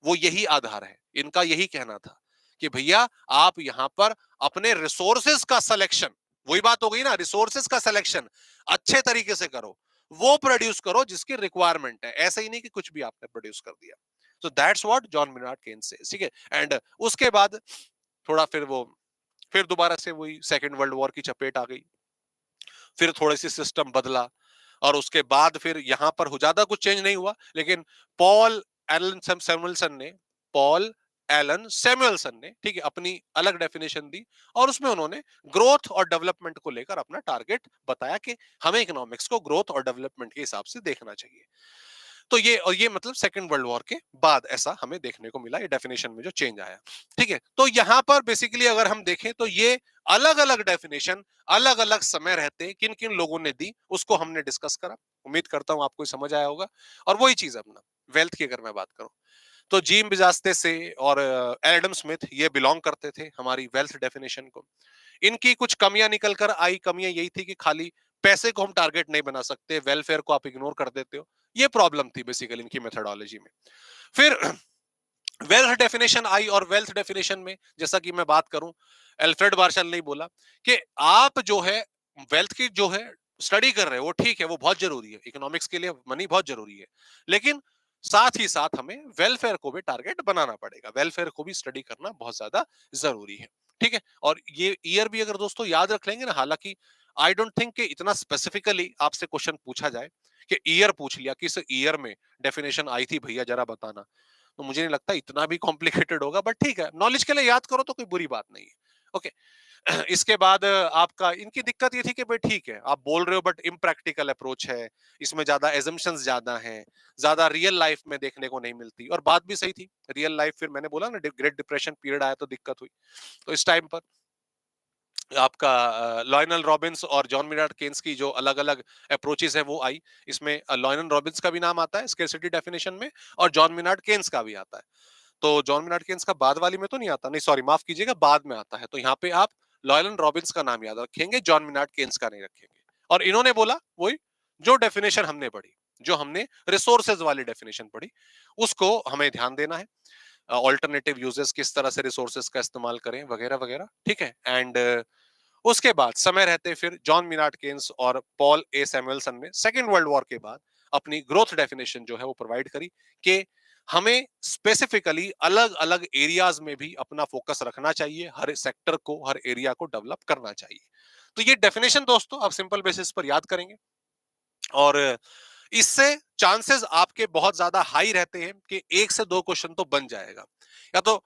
वो यही आधार है, इनका यही कहना था कि भैया आप यहां पर अपने रिसोर्सेज का सिलेक्शन, वही बात हो गई ना, रिसोर्सेज का सिलेक्शन अच्छे तरीके से करो, वो प्रोड्यूस करो जिसकी रिक्वायरमेंट है, ऐसा ही नहीं कि कुछ भी आपने प्रोड्यूस कर दिया। So that's what John Maynard Keynes says, ठीक है। एंड उसके बाद थोड़ा फिर दोबारा से वही सेकेंड वर्ल्ड वॉर की चपेट आ गई, फिर थोड़ी सी सिस्टम बदला, और उसके बाद फिर यहां पर ज्यादा कुछ चेंज नहीं हुआ, लेकिन पॉल एलन सैमुअलसन ने पॉल एलन सैमुअलसन ने, ठीक है, अपनी अलग डेफिनेशन दी, और उसमें उन्होंने ग्रोथ और डेवलपमेंट को लेकर अपना टारगेट बताया कि हमें इकोनॉमिक्स को ग्रोथ और डेवलपमेंट के हिसाब से देखना चाहिए। तो ये मतलब सेकंड वर्ल्ड वॉर के बाद ऐसा हमें देखने को मिला, ये डेफिनेशन में जो चेंज आया, ठीक है। तो यहां पर बेसिकली अगर हम देखें तो ये अलग अलग डेफिनेशन अलग अलग समय रहते किन किन लोगों ने दी, उसको हमने डिस्कस करा। उम्मीद करता हूं आपको समझ आया होगा। और वही चीज अपना वेल्थ की अगर मैं बात करूं, तो जीम बिजास्ते से और एडम स्मिथ ये बिलोंग करते थे हमारी वेल्थ डेफिनेशन को। इनकी कुछ कमियां निकल कर आई, कमियां यही थी कि खाली पैसे को हम टारगेट नहीं बना सकते, वेलफेयर को आप इग्नोर कर देते हो, ये प्रॉब्लम थी बेसिकली इनकी मेथोडोलॉजी में। फिर वेल्थ डेफिनेशन आई, और वेल्थ डेफिनेशन में जैसा कि मैं बात करूं, एल्फ्रेड मार्शल ने बोला कि आप जो है वेल्थ की जो है स्टडी कर रहे हो वो ठीक है, वो बहुत जरूरी है, इकोनॉमिक्स के लिए मनी बहुत जरूरी है, लेकिन साथ ही साथ हमें वेलफेयर को भी टारगेट बनाना पड़ेगा, वेलफेयर को भी स्टडी करना बहुत ज्यादा जरूरी है, ठीक है। और ये ईयर भी अगर दोस्तों याद रख लेंगे ना, हालांकि आई डोंट थिंक कि इतना स्पेसिफिकली आपसे क्वेश्चन पूछा जाए कि ईयर पूछ लिया, किस ईयर में डेफिनेशन आई थी भैया जरा बताना, तो मुझे नहीं लगता इतना भी कॉम्प्लिकेटेड होगा, बट ठीक है, नॉलेज के लिए याद करो तो कोई बुरी बात नहीं है। ओके। इसके बाद आपका इनकी दिक्कत ये थी कि भाई ठीक है आप बोल रहे हो बट इम्प्रैक्टिकल अप्रोच है, इसमें ज्यादा एजम्पशंस ज्यादा हैं, ज्यादा रियल लाइफ में देखने को नहीं मिलती, और बात भी सही थी। रियल लाइफ फिर मैंने बोला ना, ग्रेट डिप्रेशन पीरियड आया तो दिक्कत हुई। तो इस टाइम पर आपका लॉयनल रॉबिन्स और जॉन मिनार्ड केन्स की जो अलग अलग अप्रोचेस है वो आई। इसमें लॉयनल रॉबिन्स का भी नाम आता है स्कैरसिटी डेफिनेशन में, और जॉन मिनार्ड केन्स का भी आता है। तो जॉन मिनार्ड केन्स का बाद वाली में तो नहीं आता, नहीं सॉरी माफ कीजिएगा, बाद में आता है, तो यहाँ पे आप लॉयनल रॉबिन्स का नाम याद रखेंगे, जॉन मिनार्ड केन्स का नहीं रखेंगे। और इन्होंने बोला वही जो डेफिनेशन हमने पढ़ी, जो हमने रिसोर्सेज वाली डेफिनेशन पढ़ी, उसको हमें ध्यान देना है। ऑल्टरनेटिव यूजेस किस तरह से रिसोर्सेज का इस्तेमाल करें वगैरह वगैरह, ठीक है। एंड उसके बाद समय रहते फिर जॉन मिनार्ड केन्स और पॉल ए सैमुअलसन ने सेकेंड वर्ल्ड वॉर के बाद अपनी ग्रोथ डेफिनेशन जो है वो प्रोवाइड करी कि हमें स्पेसिफिकली अलग अलग एरियाज में भी अपना फोकस रखना चाहिए, हर सेक्टर को, हर एरिया को डेवलप करना चाहिए। तो ये डेफिनेशन दोस्तों आप सिंपल बेसिस पर याद करेंगे, और इससे चांसेस आपके बहुत ज्यादा हाई रहते हैं कि एक से दो क्वेश्चन तो बन जाएगा। या तो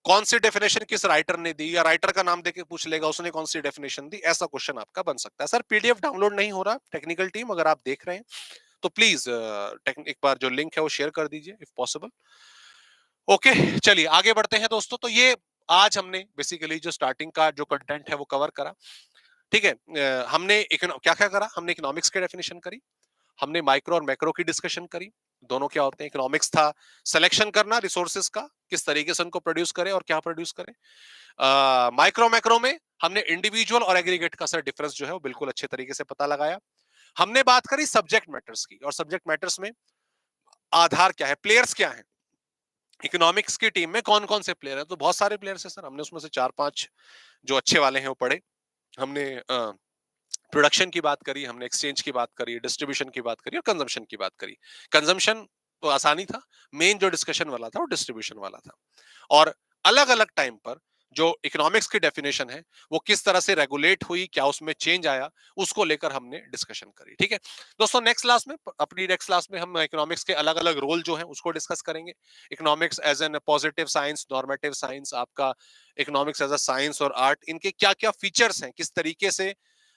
कौन सी डेफिनेशन किस राइटर ने दी, या राइटर का नाम देके पूछ लेगा उसने कौन सी डेफिनेशन दी, ऐसा क्वेश्चन आपका बन सकता है। सर पीडीएफ डाउनलोड नहीं हो रहा, टेक्निकल टीम अगर आप देख रहे हैं तो प्लीज एक बार जो लिंक है वो शेयर कर दीजिए इफ पॉसिबल। ओके, चलिए आगे बढ़ते हैं दोस्तों। तो ये आज हमने बेसिकली जो स्टार्टिंग का जो कंटेंट है वो कवर करा, ठीक है। हमने क्या क्या करा, हमने इकोनॉमिक्स की डेफिनेशन करी, हमने माइक्रो और मैक्रो की डिस्कशन करी, दोनों क्या होते हैं। इकोनॉमिक्स था सिलेक्शन करना रिसोर्सेज का, किस तरीके से उनको प्रोड्यूस करें और क्या प्रोड्यूस करें। माइक्रो मैक्रो में हमने इंडिविजुअल और एग्रीगेट का सर डिफरेंस जो है वो बिल्कुल अच्छे तरीके से पता लगाया। हमने बात करी सब्जेक्ट मैटर्स की, और सब्जेक्ट मैटर्स में आधार क्या है, प्लेयर्स क्या है, इकोनॉमिक्स की टीम में कौन कौन से प्लेयर है। तो बहुत सारे प्लेयर्स है सर, हमने उसमें से चार पांच जो अच्छे वाले हैं वो पढ़े। हमने प्रोडक्शन की बात करी, हमने एक्सचेंज की बात करी, डिस्ट्रीब्यूशन की बात करी, और कंजम्पशन की बात करी। कंजम्पशन तो आसानी था, मेन जो डिस्कशन वाला था वो डिस्ट्रीब्यूशन वाला था। और अलग अलग टाइम पर जो इकोनॉमिक्स की डेफिनेशन है वो किस तरह से रेगुलेट हुई, क्या उसमें चेंज आया, उसको लेकर हमने डिस्कशन करी। ठीक है दोस्तों, नेक्स्ट क्लास में, अपनी नेक्स्ट क्लास में हम इकोनॉमिक्स के अलग अलग रोल जो है उसको डिस्कस करेंगे। Economics as an positive science, normative science, आपका इकोनॉमिक्स एज अ साइंस और आर्ट, इनके क्या क्या फीचर्स हैं, किस तरीके से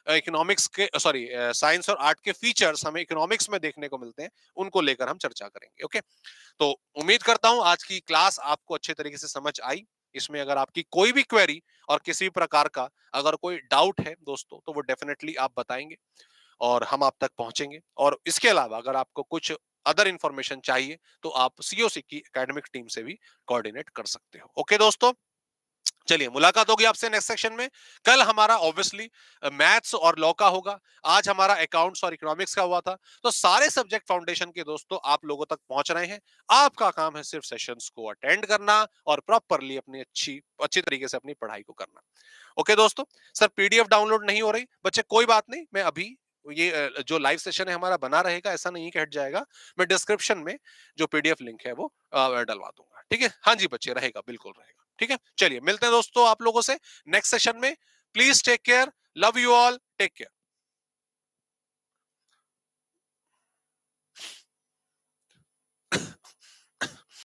इकोनॉमिक्स के सॉरी साइंस और आर्ट के फीचर्स हमें इकोनॉमिक्स में देखने को मिलते हैं, उनको लेकर हम चर्चा करेंगे। ओके, तो उम्मीद करता हूं आज की क्लास आपको अच्छे तरीके से समझ आई। इसमें अगर आपकी कोई भी क्वेरी और किसी भी प्रकार का अगर कोई डाउट है दोस्तों, तो वो डेफिनेटली आप बताएंगे और हम आप तक पहुंचेंगे। और इसके अलावा अगर आपको कुछ अदर इंफॉर्मेशन चाहिए तो आप सीओसी की एकेडमिक टीम से भी कोऑर्डिनेट कर सकते हो। ओके दोस्तों, चलिए मुलाकात होगी आपसे नेक्स्ट सेक्शन में। कल हमारा ऑब्वियसली मैथ्स और लॉ का होगा, आज हमारा अकाउंट्स और इकोनॉमिक्स का हुआ था। तो सारे सब्जेक्ट फाउंडेशन के दोस्तों आप लोगों तक पहुंच रहे हैं। आपका काम है सिर्फ सेशंस को अटेंड करना और प्रॉपरली अपनी अच्छी अच्छी तरीके से अपनी पढ़ाई को करना। ओके दोस्तों, सर पीडीएफ डाउनलोड नहीं हो रही बच्चे, कोई बात नहीं, मैं अभी ये जो लाइव सेशन है हमारा बना रहेगा, ऐसा नहीं कि हट जाएगा। मैं डिस्क्रिप्शन में जो पीडीएफ लिंक है वो डलवा दूंगा। ठीक है, हाँ जी बच्चे, रहेगा, बिल्कुल रहेगा। ठीक है, चलिए मिलते हैं दोस्तों आप लोगों से नेक्स्ट सेशन में। Please take care, love you all, take care.